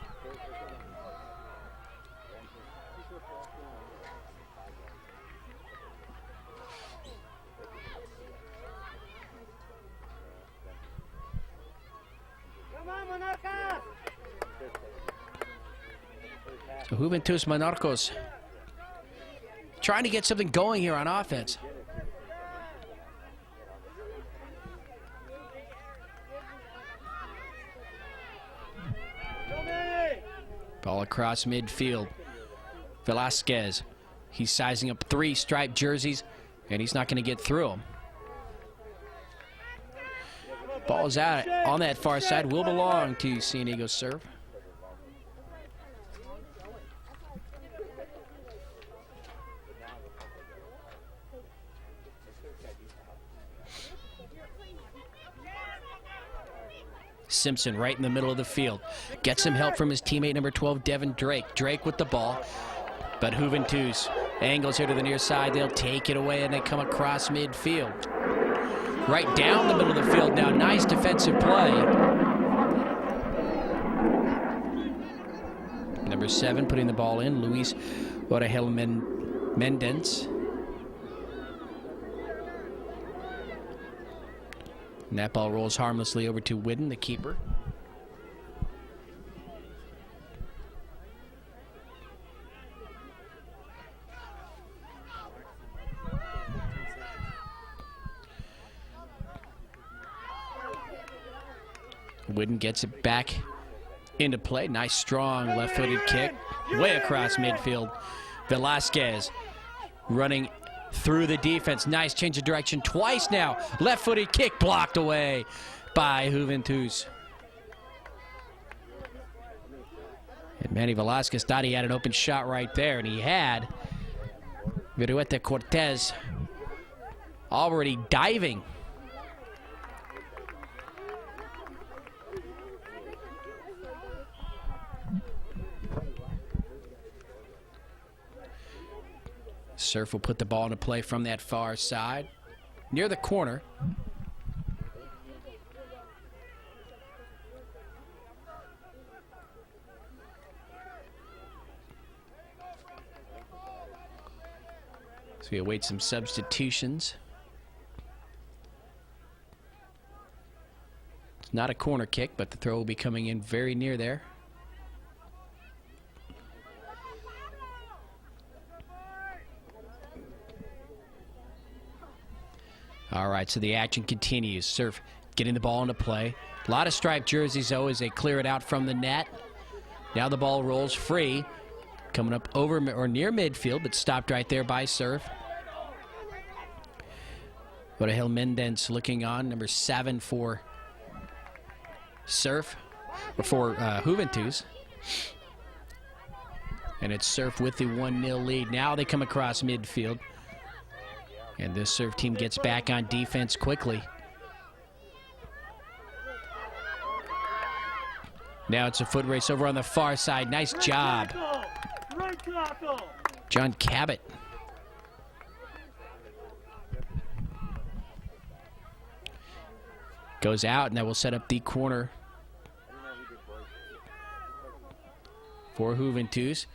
Come on, Monarcas! So Juventus Monarcas trying to get something going here on offense. Ball across midfield. Velasquez. He's sizing up 3 striped jerseys, and he's not going to get through them. Ball's out on that far side. Will belong to Cienigo's serve. Simpson right in the middle of the field. Gets some help from his teammate number 12, Devin Drake. Drake with the ball. But Juventus angles here to the near side. They'll take it away and they come across midfield. Right down the middle of the field now. Nice defensive play. Number 7 putting the ball in. Luis Orejel Mendez. And that ball rolls harmlessly over to Whidden, the keeper. Whidden gets it back into play. Nice, strong, left-footed kick. Way across midfield. Velasquez running through the defense. Nice change of direction twice now. Left-footed kick blocked away by Juventus. And Manny Velasquez thought he had an open shot right there, and he had. Viruete Cortez already diving. Surf will put the ball into play from that far side, near the corner. So we await some substitutions. It's not a corner kick, but the throw will be coming in very near there. All right, so the action continues. Surf getting the ball into play. A lot of striped jerseys, though, as they clear it out from the net. Now the ball rolls free. Coming up over or near midfield, but stopped right there by Surf. Orejel Mendez looking on, number 7 for Surf, or for Juventus. And it's Surf with the 1-0 lead. Now they come across midfield. And this Surf team gets back on defense quickly. Now it's a foot race over on the far side. Nice job. John Cabot Goes out, and that will set up the corner for Juventus.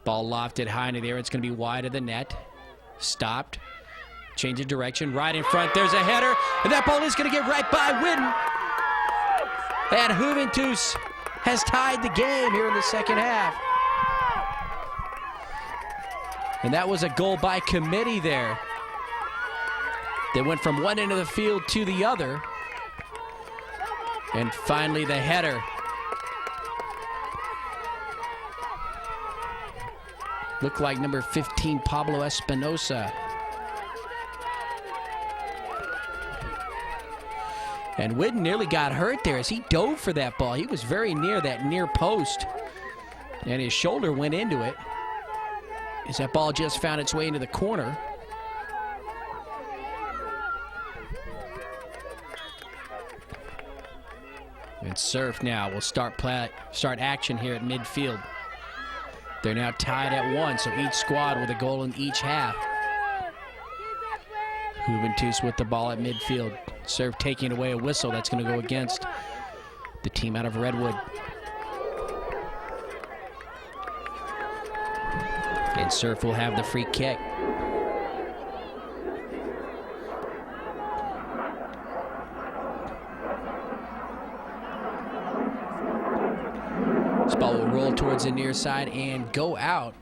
Ball lofted high into the air. It's going to be wide of the net. Stopped. Change of direction. Right in front. There's a header. And that ball is going to get right by Whidden. And Juventus has tied the game here in the second half. And that was a goal by committee there. They went from one end of the field to the other. And finally the header. Looked like number 15, Pablo Espinosa. And Whidden nearly got hurt there as he dove for that ball. He was very near that near post. And his shoulder went into it as that ball just found its way into the corner. And Surf now will start action here at midfield. They're now tied at 1, so each squad with a goal in each half. Juventus with the ball at midfield. Surf taking away a whistle. That's going to go against the team out of Redwood. And Surf will have the free kick. This ball will roll towards the near side and go out.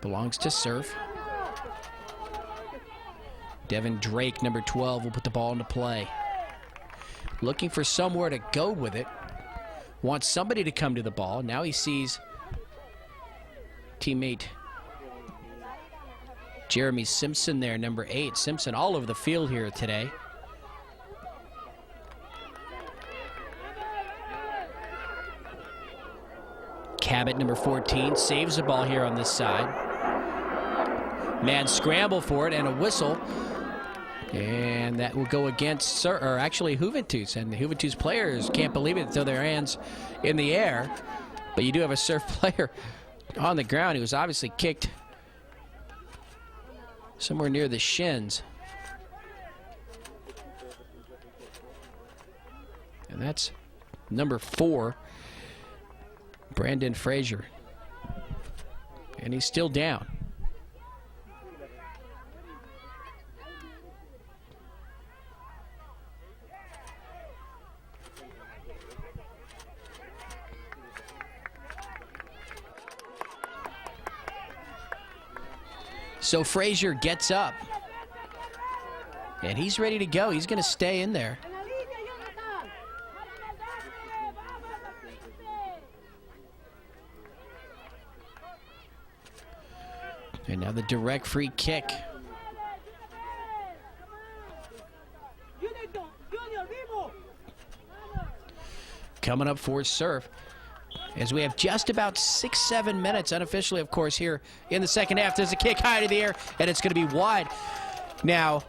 Belongs to Surf. Devin Drake, number 12, will put the ball into play. Looking for somewhere to go with it. Wants somebody to come to the ball. Now he sees teammate Jeremy Simpson there, number 8. Simpson all over the field here today. Cabot, number 14, saves the ball here on this side. Man scramble for it and a whistle. And that will go against, Juventus. And the Juventus players can't believe it. Throw their hands in the air. But you do have a Surf player on the ground who was obviously kicked somewhere near the shins. And that's number 4, Brandon Frazier. And he's still down. So Frazier gets up. And he's ready to go. He's going to stay in there. And now the direct free kick. Coming up for Surf. As we have just about 6-7 minutes, unofficially, of course, here in the second half. There's a kick high to the air, and it's going to be wide. Now,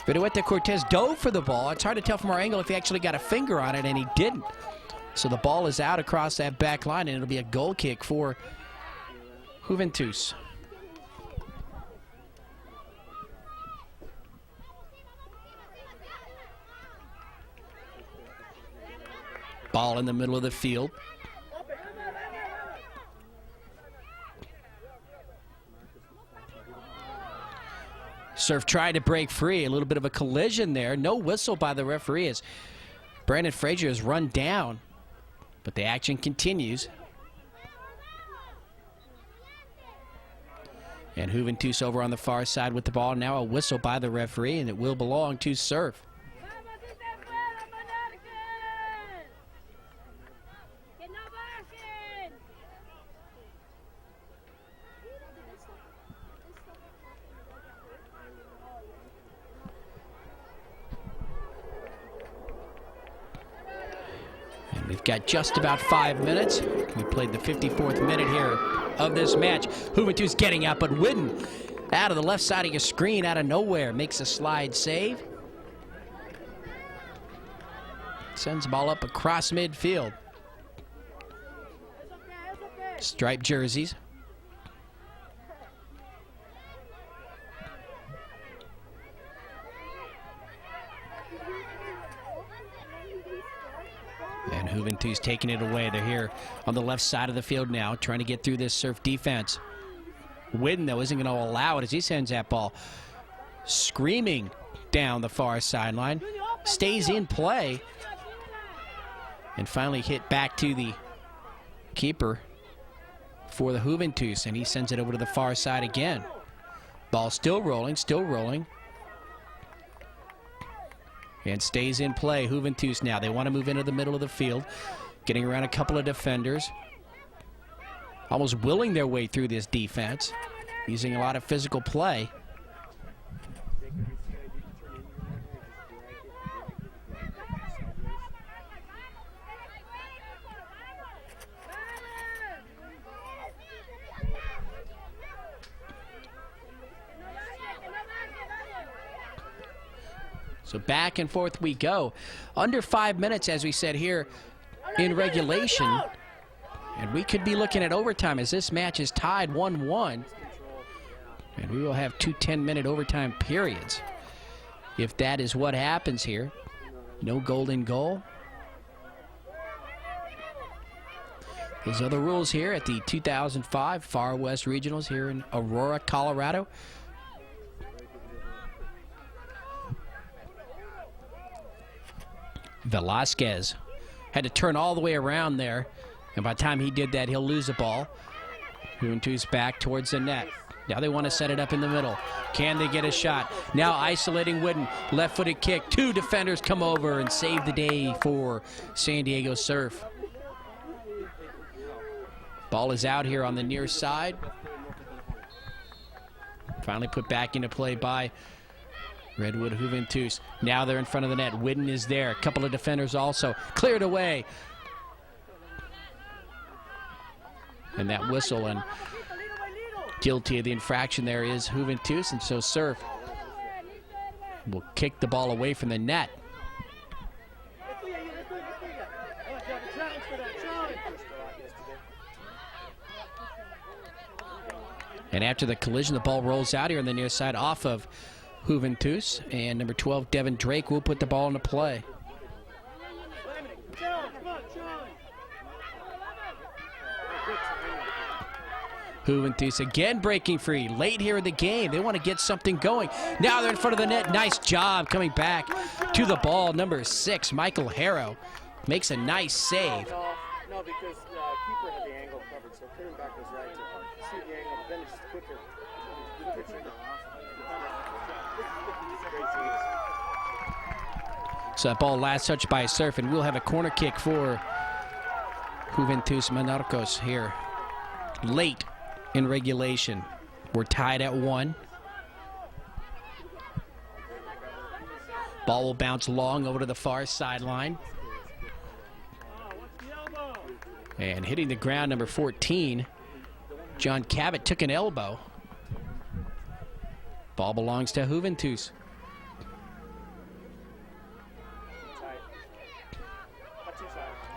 Vidueta Cortez dove for the ball. It's hard to tell from our angle if he actually got a finger on it, and he didn't. So the ball is out across that back line, and it'll be a goal kick for Juventus. Ball in the middle of the field. Surf tried to break free. A little bit of a collision there. No whistle by the referee as Brandon Frazier is run down. But the action continues. And Juventus over on the far side with the ball. Now a whistle by the referee, and it will belong to Surf. We've got just about 5 minutes. We played the 54th minute here of this match. Juventus getting out, but Whidden out of the left side of your screen, out of nowhere, makes a slide save. Sends the ball up across midfield. Striped jerseys. Juventus taking it away. They're here on the left side of the field now, trying to get through this Surf defense. Whitten, though, isn't going to allow it as he sends that ball screaming down the far sideline. Stays in play. And finally hit back to the keeper for the Juventus, and he sends it over to the far side again. Ball still rolling, still rolling. And stays in play. Juventus now. They want to move into the middle of the field, getting around a couple of defenders. Almost willing their way through this defense, using a lot of physical play. So back and forth we go. Under 5 minutes, as we said here, in regulation. And we could be looking at overtime as this match is tied 1-1. And we will have 2 10-minute overtime periods if that is what happens here. No golden goal. Those are the rules here at the 2005 Far West Regionals here in Aurora, Colorado. Velasquez had to turn all the way around there, and by the time he did that, he'll lose the ball. Juventus back towards the net. Now they want to set it up in the middle. Can they get a shot? Now isolating Whitten. Left-footed kick. 2 defenders come over and save the day for San Diego Surf. Ball is out here on the near side. Finally put back into play by Redwood Juventus. Now they're in front of the net. Whitten is there. A couple of defenders also. Cleared away. And that whistle, and guilty of the infraction there is Juventus, and so Surf will kick the ball away from the net. And after the collision, the ball rolls out here on the near side off of Juventus, and number 12, Devin Drake, will put the ball into play. Juventus again breaking free late here in the game. They want to get something going. Now they're in front of the net. Nice job coming back to the ball. Number 6, Michael Harrow, makes a nice save. No, because keeper had the angle covered, so clearing back was right to see the angle, but then it's quicker. So that ball last touched by Surf, and we'll have a corner kick for Juventus Monarcas here late in regulation. We're tied at 1. Ball will bounce long over to the far sideline. And hitting the ground, number 14, John Cabot took an elbow. Ball belongs to Juventus.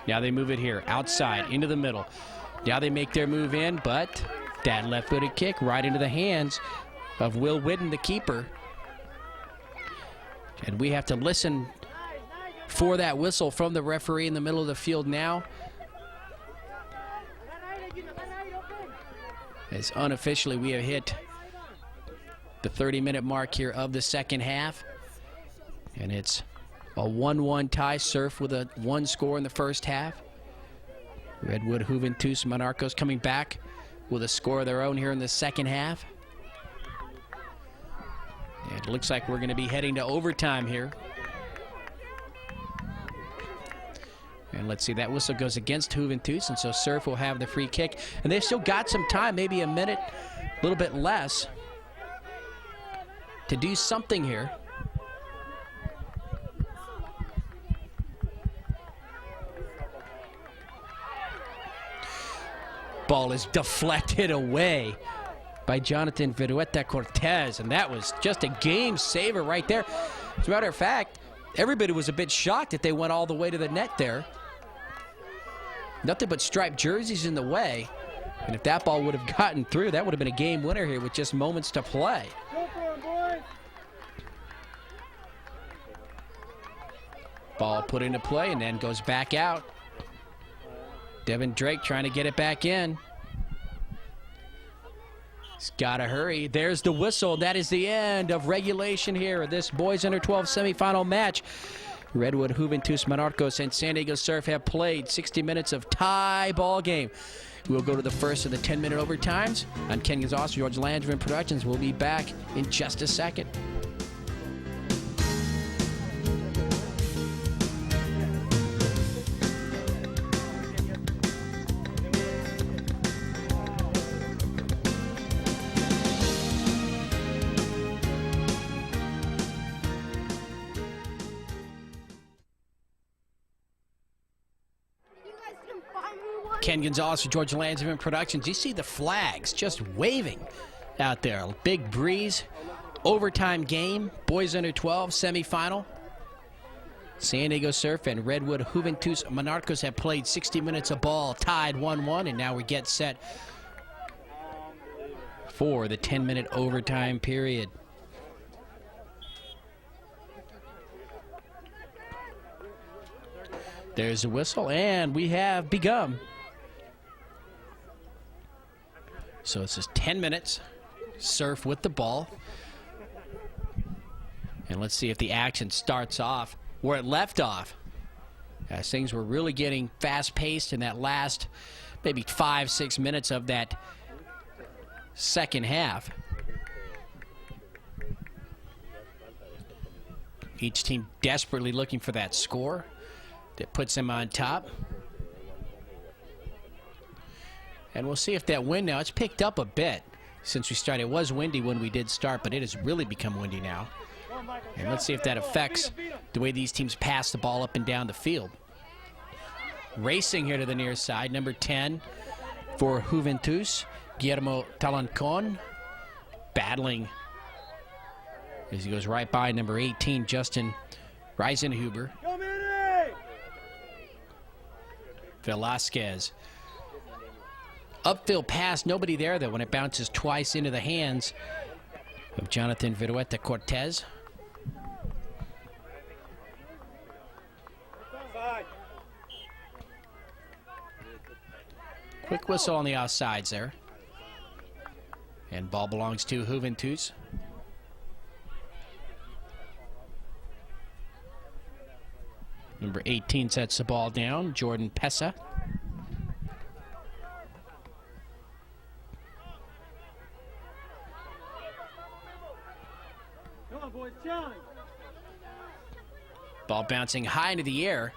Now they move it here, outside, into the middle. Now they make their move in, but that left-footed kick right into the hands of Will Whitten, the keeper. And we have to listen for that whistle from the referee in the middle of the field now. As unofficially we have hit the 30-minute mark here of the second half. And it's a 1-1 tie. Surf with a 1 score in the first half. Redwood Juventus Monarcas coming back with a score of their own here in the second half. And it looks like we're going to be heading to overtime here. And let's see, that whistle goes against Juventus, and so Surf will have the free kick. And they've still got some time, maybe a minute, a little bit less, to do something here. Ball is deflected away by Jonathan Virueta Cortez, and that was just a game saver right there. As a matter of fact, everybody was a bit shocked that they went all the way to the net there. Nothing but striped jerseys in the way, and if that ball would have gotten through, that would have been a game winner here with just moments to play. Ball put into play and then goes back out. Devin Drake trying to get it back in. He's got to hurry. There's the whistle. That is the end of regulation here at this boys under 12 semifinal match. Redwood, Juventus, Monarcas, and San Diego Surf have played 60 minutes of tie ball game. We'll go to the first of the 10-minute overtimes on Ken Gonzalez, George Landry Productions. We'll be back in just a second. Ken Gonzalez for George Landsman Productions. You see the flags just waving out there. Big breeze, overtime game, boys under 12 semifinal. San Diego Surf and Redwood Juventus Monarcas have played 60 minutes of ball, tied 1-1, and now we get set for the 10-minute overtime period. There's a whistle, and we have begun. So it's just 10 minutes, Surf with the ball. And let's see if the action starts off where it left off, as things were really getting fast-paced in that last maybe 5-6 minutes of that second half. Each team desperately looking for that score that puts them on top. And we'll see if that wind now, it's picked up a bit since we started. It was windy when we did start, but it has really become windy now. And let's see if that affects the way these teams pass the ball up and down the field. Racing here to the near side, number 10 for Juventus, Guillermo Talancon, battling as he goes right by number 18, Justin Reisenhuber. Velasquez. Upfield pass, nobody there though when it bounces twice into the hands of Jonathan Virueta Cortez. Quick whistle on the offsides there. And ball belongs to Juventus. Number 18 sets the ball down, Jordan Pessa. Ball bouncing high into the air.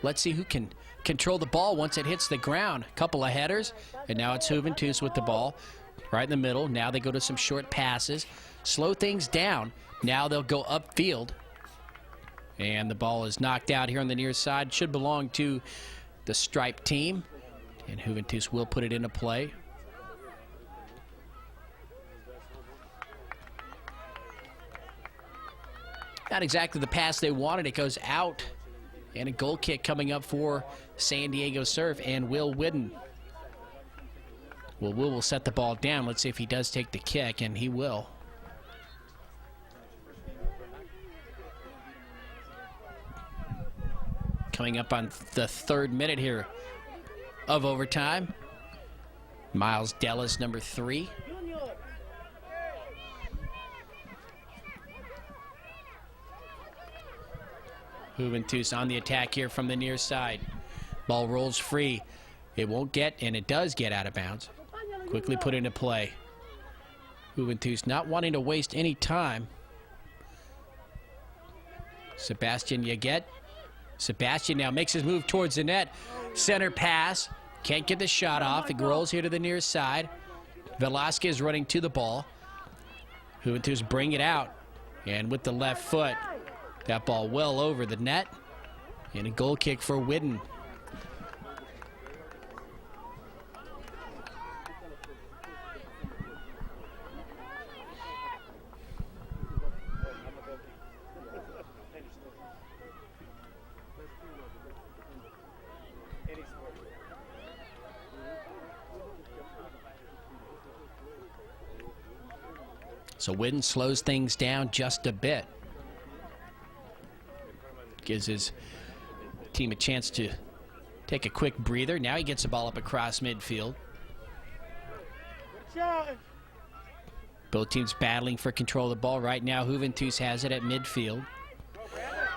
Let's see who can control the ball once it hits the ground. Couple of headers, and now it's Juventus with the ball right in the middle. Now they go to some short passes, slow things down. Now they'll go upfield. And the ball is knocked out here on the near side. Should belong to the striped team. And Juventus will put it into play. Not exactly the pass they wanted. It goes out. And a goal kick coming up for San Diego Surf and Will Whidden. Well, Will set the ball down. Let's see if he does take the kick, and he will. Coming up on the 3rd minute here of overtime. Miles Dellis, number 3. Juventus on the attack here from the near side. Ball rolls free. It won't get, and it does get out of bounds. Quickly put into play. Juventus not wanting to waste any time. Sebastian Yaget. Sebastian now makes his move towards the net. Center pass. Can't get the shot off. It rolls here to the near side. Velasquez running to the ball. Juventus bring it out. And with the left foot, that ball well over the net. And a goal kick for Whidden. So Whidden slows things down just a bit. Gives his team a chance to take a quick breather. Now he gets the ball up across midfield. Both teams battling for control of the ball. Right now, Juventus has it at midfield.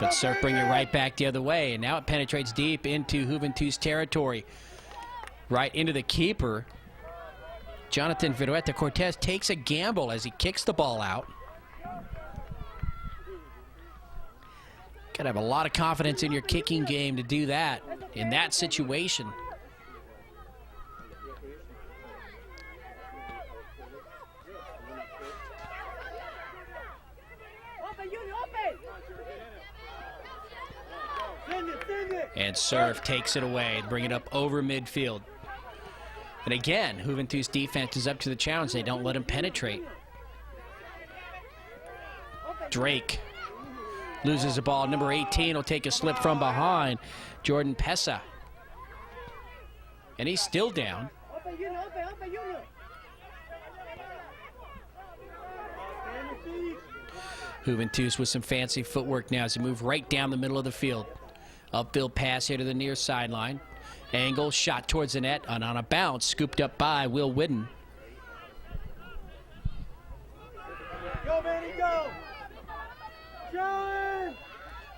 But Surf bring it right back the other way. And now it penetrates deep into Juventus territory. Right into the keeper. Jonathan Virueta Cortez takes a gamble as he kicks the ball out. Gotta have a lot of confidence in your kicking game to do that in that situation. And Surf takes it away, bring it up over midfield. And again, Juventus defense is up to the challenge. They don't let him penetrate. Drake loses the ball. Number 18 will take a slip from behind. Jordan Pesa. And he's still down. Juventus with some fancy footwork now as they move right down the middle of the field. Upfield pass here to the near sideline. Angle, shot towards the net, and on a bounce, scooped up by Will Whidden. Go, Manny, go! John!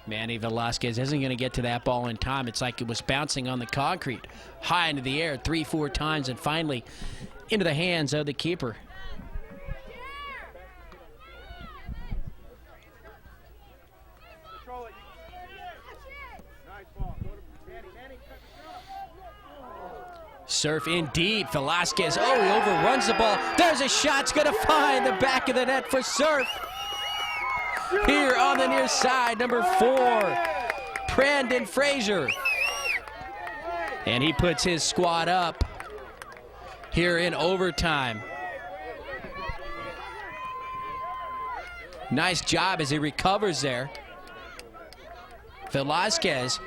Manny Velasquez isn't going to get to that ball in time. It's like it was bouncing on the concrete. High into the air 3-4 times, and finally into the hands of the keeper. Surf in deep. Velasquez, oh, he overruns the ball. There's a shot. It's going to find the back of the net for Surf. Here on the near side, number 4, Brandon Frazier. And he puts his squad up here in overtime. Nice job as he recovers there. Velasquez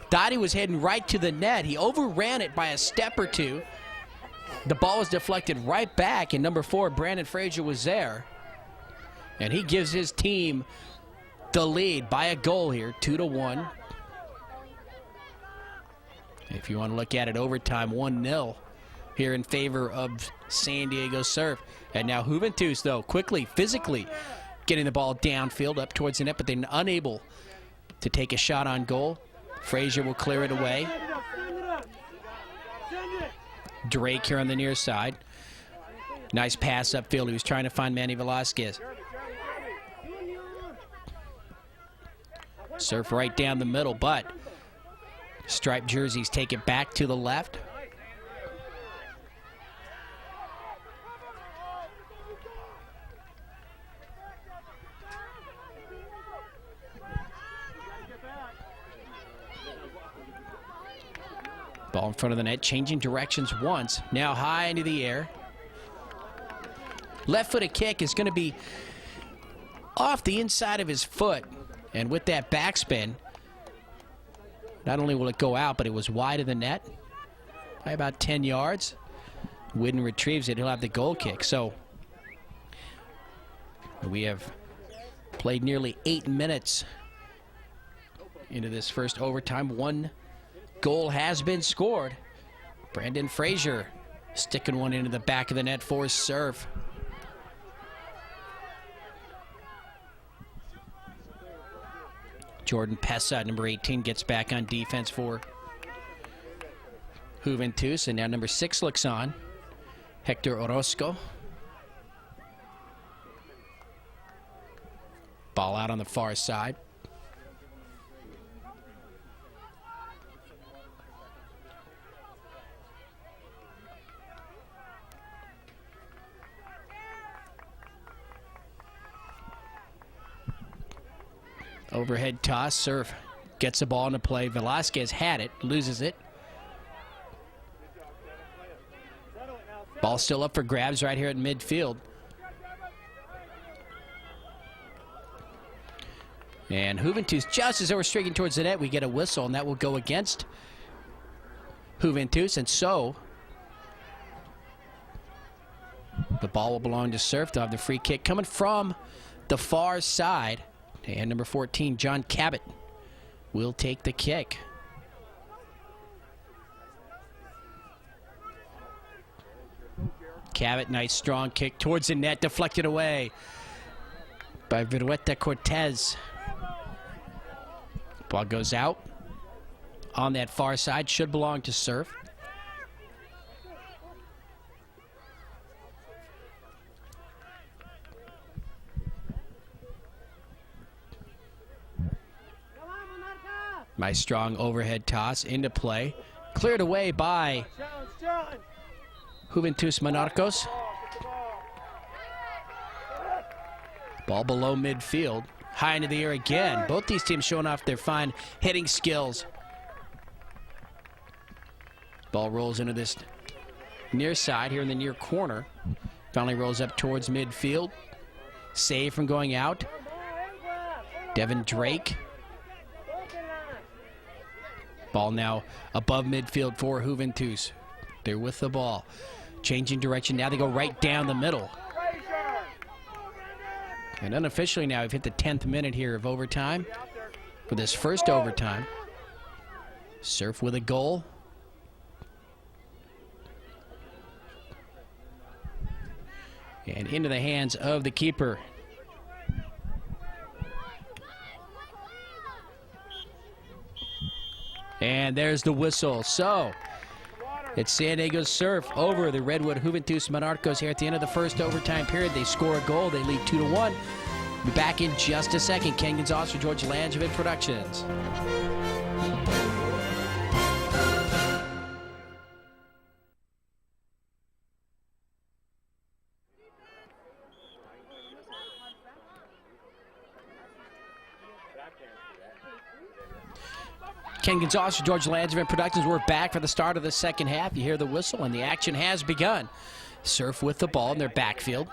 thought he was heading right to the net. He overran it by a step or two. The ball was deflected right back, and number 4, Brandon Frazier, was there. And he gives his team the lead by a goal here, 2-1. If you want to look at it, overtime 1-0 here in favor of San Diego Surf. And now Juventus, though, quickly, physically getting the ball downfield up towards the net, but they're unable to take a shot on goal. Frazier will clear it away. Drake here on the near side. Nice pass upfield. He was trying to find Manny Velasquez. Surf right down the middle, but striped jerseys take it back to the left. Ball in front of the net, changing directions once. Now high into the air. Left-footed kick is going to be off the inside of his foot. And with that backspin, not only will it go out, but it was wide of the net by about 10 yards. Whidden retrieves it. He'll have the goal kick. So we have played nearly 8 minutes into this first overtime. 1 goal has been scored. Brandon Frazier sticking one into the back of the net for Surf. Jordan Pesa, number 18, gets back on defense for Juventus. And now number 6 looks on. Hector Orozco. Ball out on the far side. Overhead toss. Surf gets the ball into play. Velasquez had it, loses it. Ball still up for grabs right here at midfield. And Juventus, just as they were streaking towards the net, we get a whistle, and that will go against Juventus. And so the ball will belong to Surf. They'll have the free kick coming from the far side. And number 14, John Cabot, will take the kick. Cabot, nice strong kick towards the net, deflected away by Virueta Cortez. Ball goes out on that far side, should belong to Surf. Nice strong overhead toss into play. Cleared away by Juventus Monarcas. Ball below midfield. High into the air again. Both these teams showing off their fine hitting skills. Ball rolls into this near side here in the near corner. Finally rolls up towards midfield. Save from going out. Devin Drake. Ball now above midfield for Juventus. They're with the ball. Changing direction. Now they go right down the middle. And unofficially now we've hit the 10th minute here of overtime. For this first overtime. Surf with a goal. And into the hands of the keeper. And there's the whistle. So it's San Diego Surf over the Redwood Juventus Monarcas here at the end of the first overtime period. They score a goal. They lead 2-1. Be back in just a second. Ken Gonzalez for George Langevin Productions. Ken Gonzalez for George Langevin Productions. We're back for the start of the second half. You hear the whistle, and the action has begun. Surf with the ball in their backfield.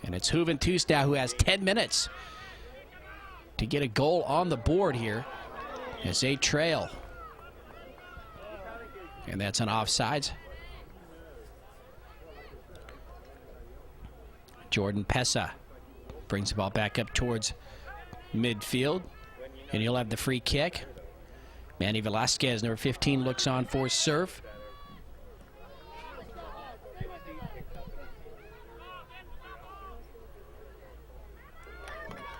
And it's Juventus now who has 10 minutes to get a goal on the board here as they trail. And that's on offsides. Jordan Pesa brings the ball back up towards midfield. And he'll have the free kick. Manny Velasquez, number 15, looks on for Surf.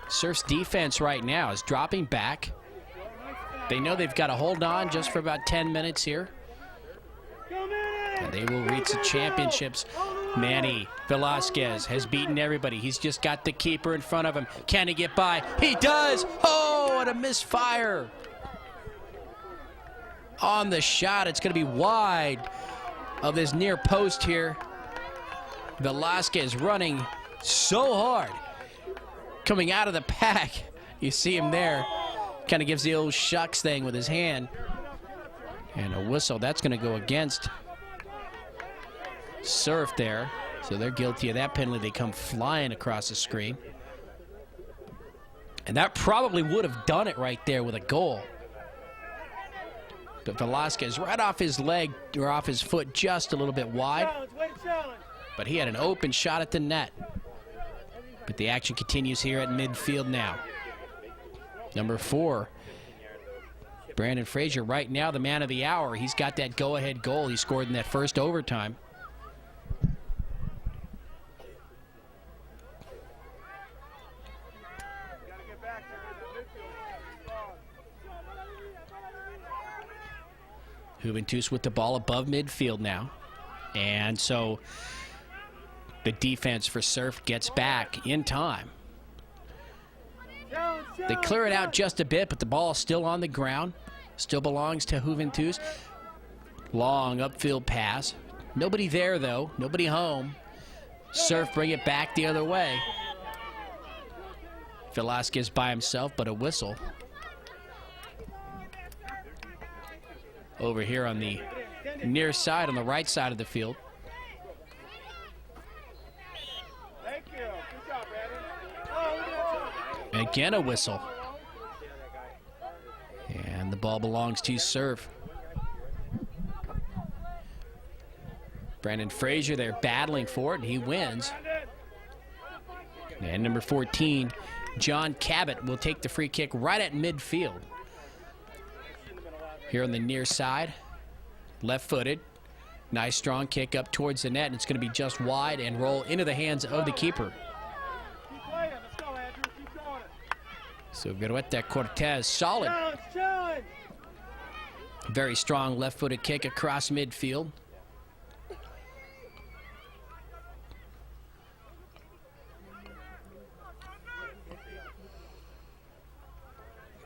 Surf's defense right now is dropping back. They know they've got to hold on just for about 10 minutes here. And they will reach the championships. Manny Velasquez has beaten everybody. He's just got the keeper in front of him. Can he get by? He does! Oh, and a misfire. On the shot, it's going to be wide of this near post here. Velasquez running so hard. Coming out of the pack. You see him there. Kind of gives the old shucks thing with his hand. And a whistle. That's going to go against Surf there. So they're guilty of that penalty. They come flying across the screen. And that probably would have done it right there with a goal. But Velasquez right off his leg or off his foot just a little bit wide. But he had an open shot at the net. But the action continues here at midfield now. Number 4, Brandon Frazier, right now the man of the hour. He's got that go-ahead goal he scored in that first overtime. Juventus with the ball above midfield now. And so the defense for Surf gets back in time. They clear it out just a bit, but the ball is still on the ground. Still belongs to Juventus. Long upfield pass. Nobody there, though. Nobody home. Surf bring it back the other way. Velasquez by himself, but a whistle. Over here on the near side, on the right side of the field. Thank you. Good job, Brandon. Again a whistle. And the ball belongs to Surf. Brandon Frazier there battling for it, and he wins. And number 14, John Cabot, will take the free kick right at midfield. Here on the near side, left-footed. Nice strong kick up towards the net, and it's going to be just wide and roll into the hands of the keeper. Keep playing. Let's go, Andrew. Keep going. So Virueta Cortez, solid. Challenge. Very strong left-footed kick across midfield.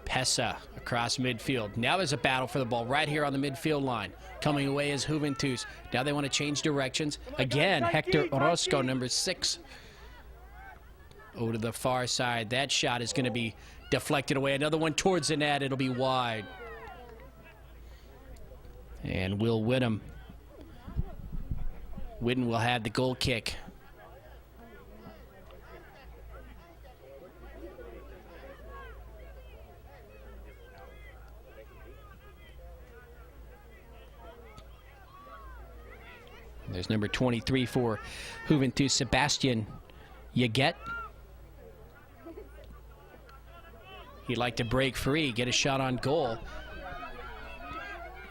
Pesa across midfield. Now there's a battle for the ball right here on the midfield line. Coming away is Juventus. Now they want to change directions. Again, Hector Orozco, number 6. Over to the far side. That shot is going to be deflected away. Another one towards the net. It'll be wide. And Will Whittam. Whittam will have the goal kick. There's number 23 for Juventus, Sebastian Yaget. He'd like to break free, get a shot on goal.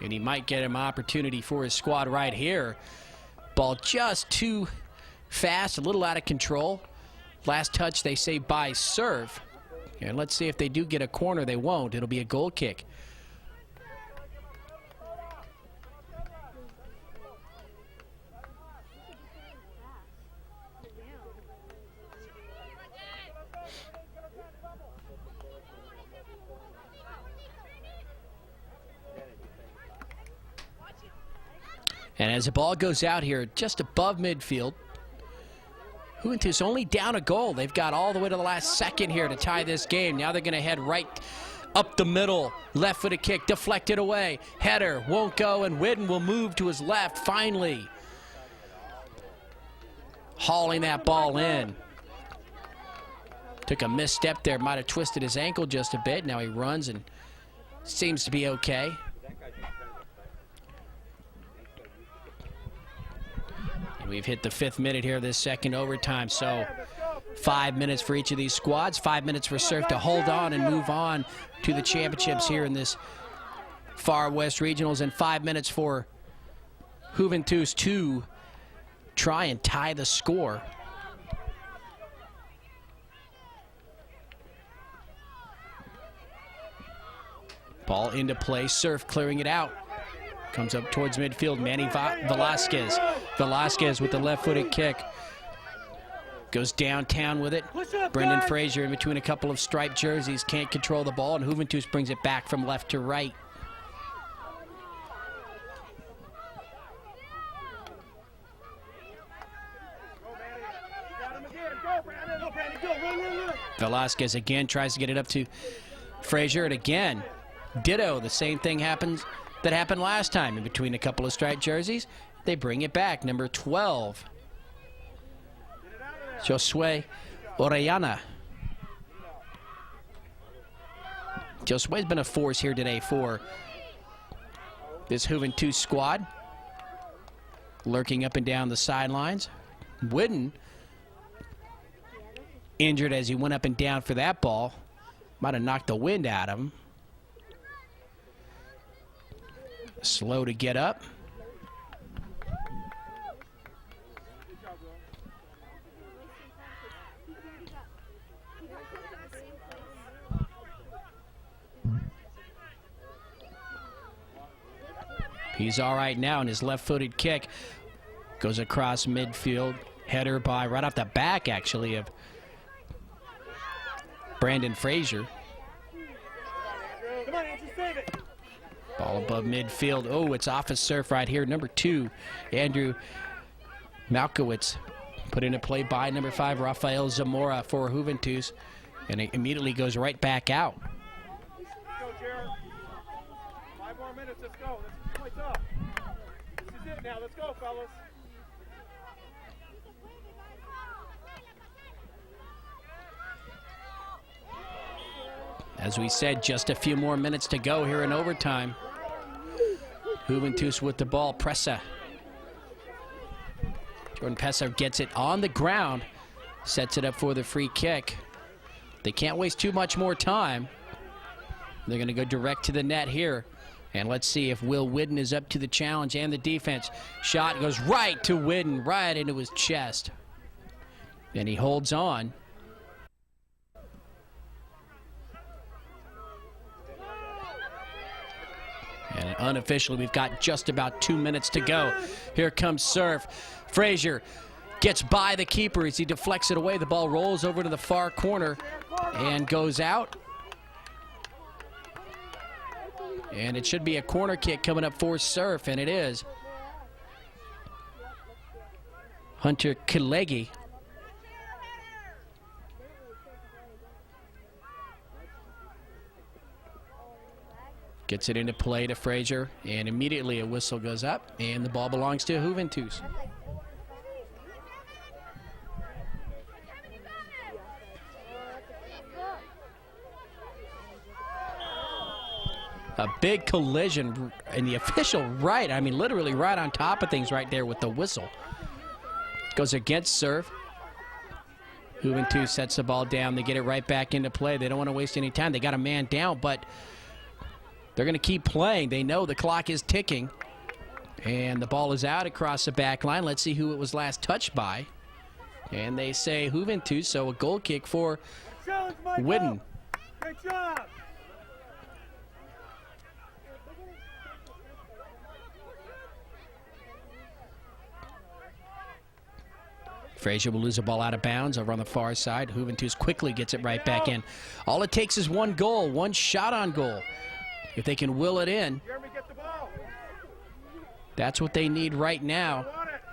And he might get an opportunity for his squad right here. Ball just too fast, a little out of control. Last touch, they say, by serve. And let's see if they do get a corner. They won't. It'll be a goal kick. And as the ball goes out here, just above midfield, Juventus only down a goal. They've got all the way to the last second here to tie this game. Now they're going to head right up the middle. Left-footed kick, deflected away. Header won't go, and Whidden will move to his left, finally. Hauling that ball in. Took a misstep there, might have twisted his ankle just a bit. Now he runs and seems to be okay. We've hit the 5th minute here of this second overtime, so 5 minutes for each of these squads, 5 minutes for Surf to hold on and move on to the championships here in this Far West Regionals, and 5 minutes for Juventus to try and tie the score. Ball into play, Surf clearing it out. Comes up towards midfield, Manny Velasquez. Velasquez with the left-footed kick. Goes downtown with it. Brendan Frazier in between a couple of striped jerseys. Can't control the ball, and Juventus brings it back from left to right. Velasquez again tries to get it up to Frazier, and again, ditto. The same thing happens that happened last time in between a couple of striped jerseys. They bring it back. Number 12, Josue Orellana. Josue's been a force here today for this Juventus squad. Lurking up and down the sidelines. Whidden injured as he went up and down for that ball. Might have knocked the wind out of him. Slow to get up. He's all right now, and his left-footed kick goes across midfield. Header by right off the back, actually, of Brandon Frazier. Come on, Andrew, save it. Ball above midfield. Oh, it's off of Surf right here. Number 2, Andrew Malkowitz. Put into play by number 5, Rafael Zamora for Juventus. And it immediately goes right back out. Let's go, Jared. 5 more minutes, let's go. Let's play tough. This is it now, let's go, fellas. As we said, just a few more minutes to go here in overtime. Juventus with the ball. Pressa. Jordan Pesa gets it on the ground. Sets it up for the free kick. They can't waste too much more time. They're going to go direct to the net here And let's see if Will Whidden is up to the challenge and the defense. Shot goes right to Whidden, right into his chest. And he holds on. And unofficially, we've got just about 2 minutes to go. Here comes Surf. Frazier gets by the keeper as he deflects it away. The ball rolls over to the far corner and goes out. And it should be a corner kick coming up for Surf, and it is. Hunter Kalegi. Gets it into play to Frazier, and immediately a whistle goes up, and the ball belongs to Juventus. A big collision, and the official right, I mean literally right on top of things right there with the whistle. Goes against Surf. Juventus sets the ball down. They get it right back into play. They don't want to waste any time. They got a man down, but they're going to keep playing. They know the clock is ticking. And the ball is out across the back line. Let's see who it was last touched by. And they say Juventus, so a goal kick for Whidden. Great job. Frazier will lose the ball out of bounds over on the far side. Juventus quickly gets it right back in. All it takes is one goal, one shot on goal. If they can will it in, Jeremy, get the ball. that's what they need right now.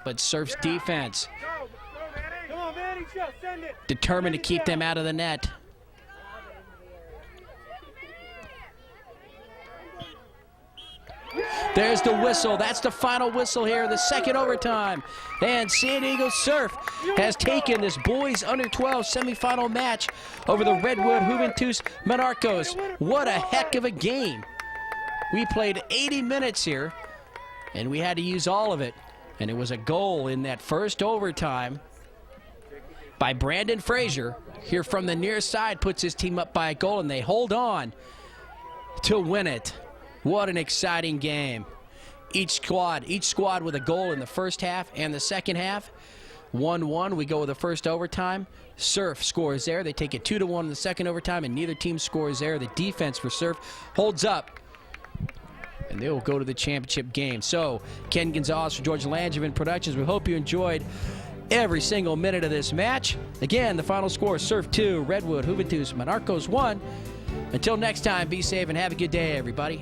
But Surf's defense Go, Manny. Come on, Manny, send it. determined to keep them out of the net. There's the whistle. That's the final whistle here, the second overtime. And San Diego Surf has taken this boys under-12 semifinal match over the Redwood Juventus Monarcas. What a heck of a game. We played 80 minutes here, and we had to use all of it. And it was a goal in that first overtime by Brandon Frazier. Here from the near side, puts his team up by a goal, and they hold on to win it. What an exciting game. Each squad with a goal in the first half and the second half. 1-1, we go with the first overtime. Surf scores there. They take it 2-1 in the second overtime, and neither team scores there. The defense for Surf holds up, and they will go to the championship game. So, Ken Gonzalez for George Langevin Productions. We hope you enjoyed every single minute of this match. Again, the final score, Surf 2, Redwood Juventus Monarcas 1. Until next time, be safe and have a good day, everybody.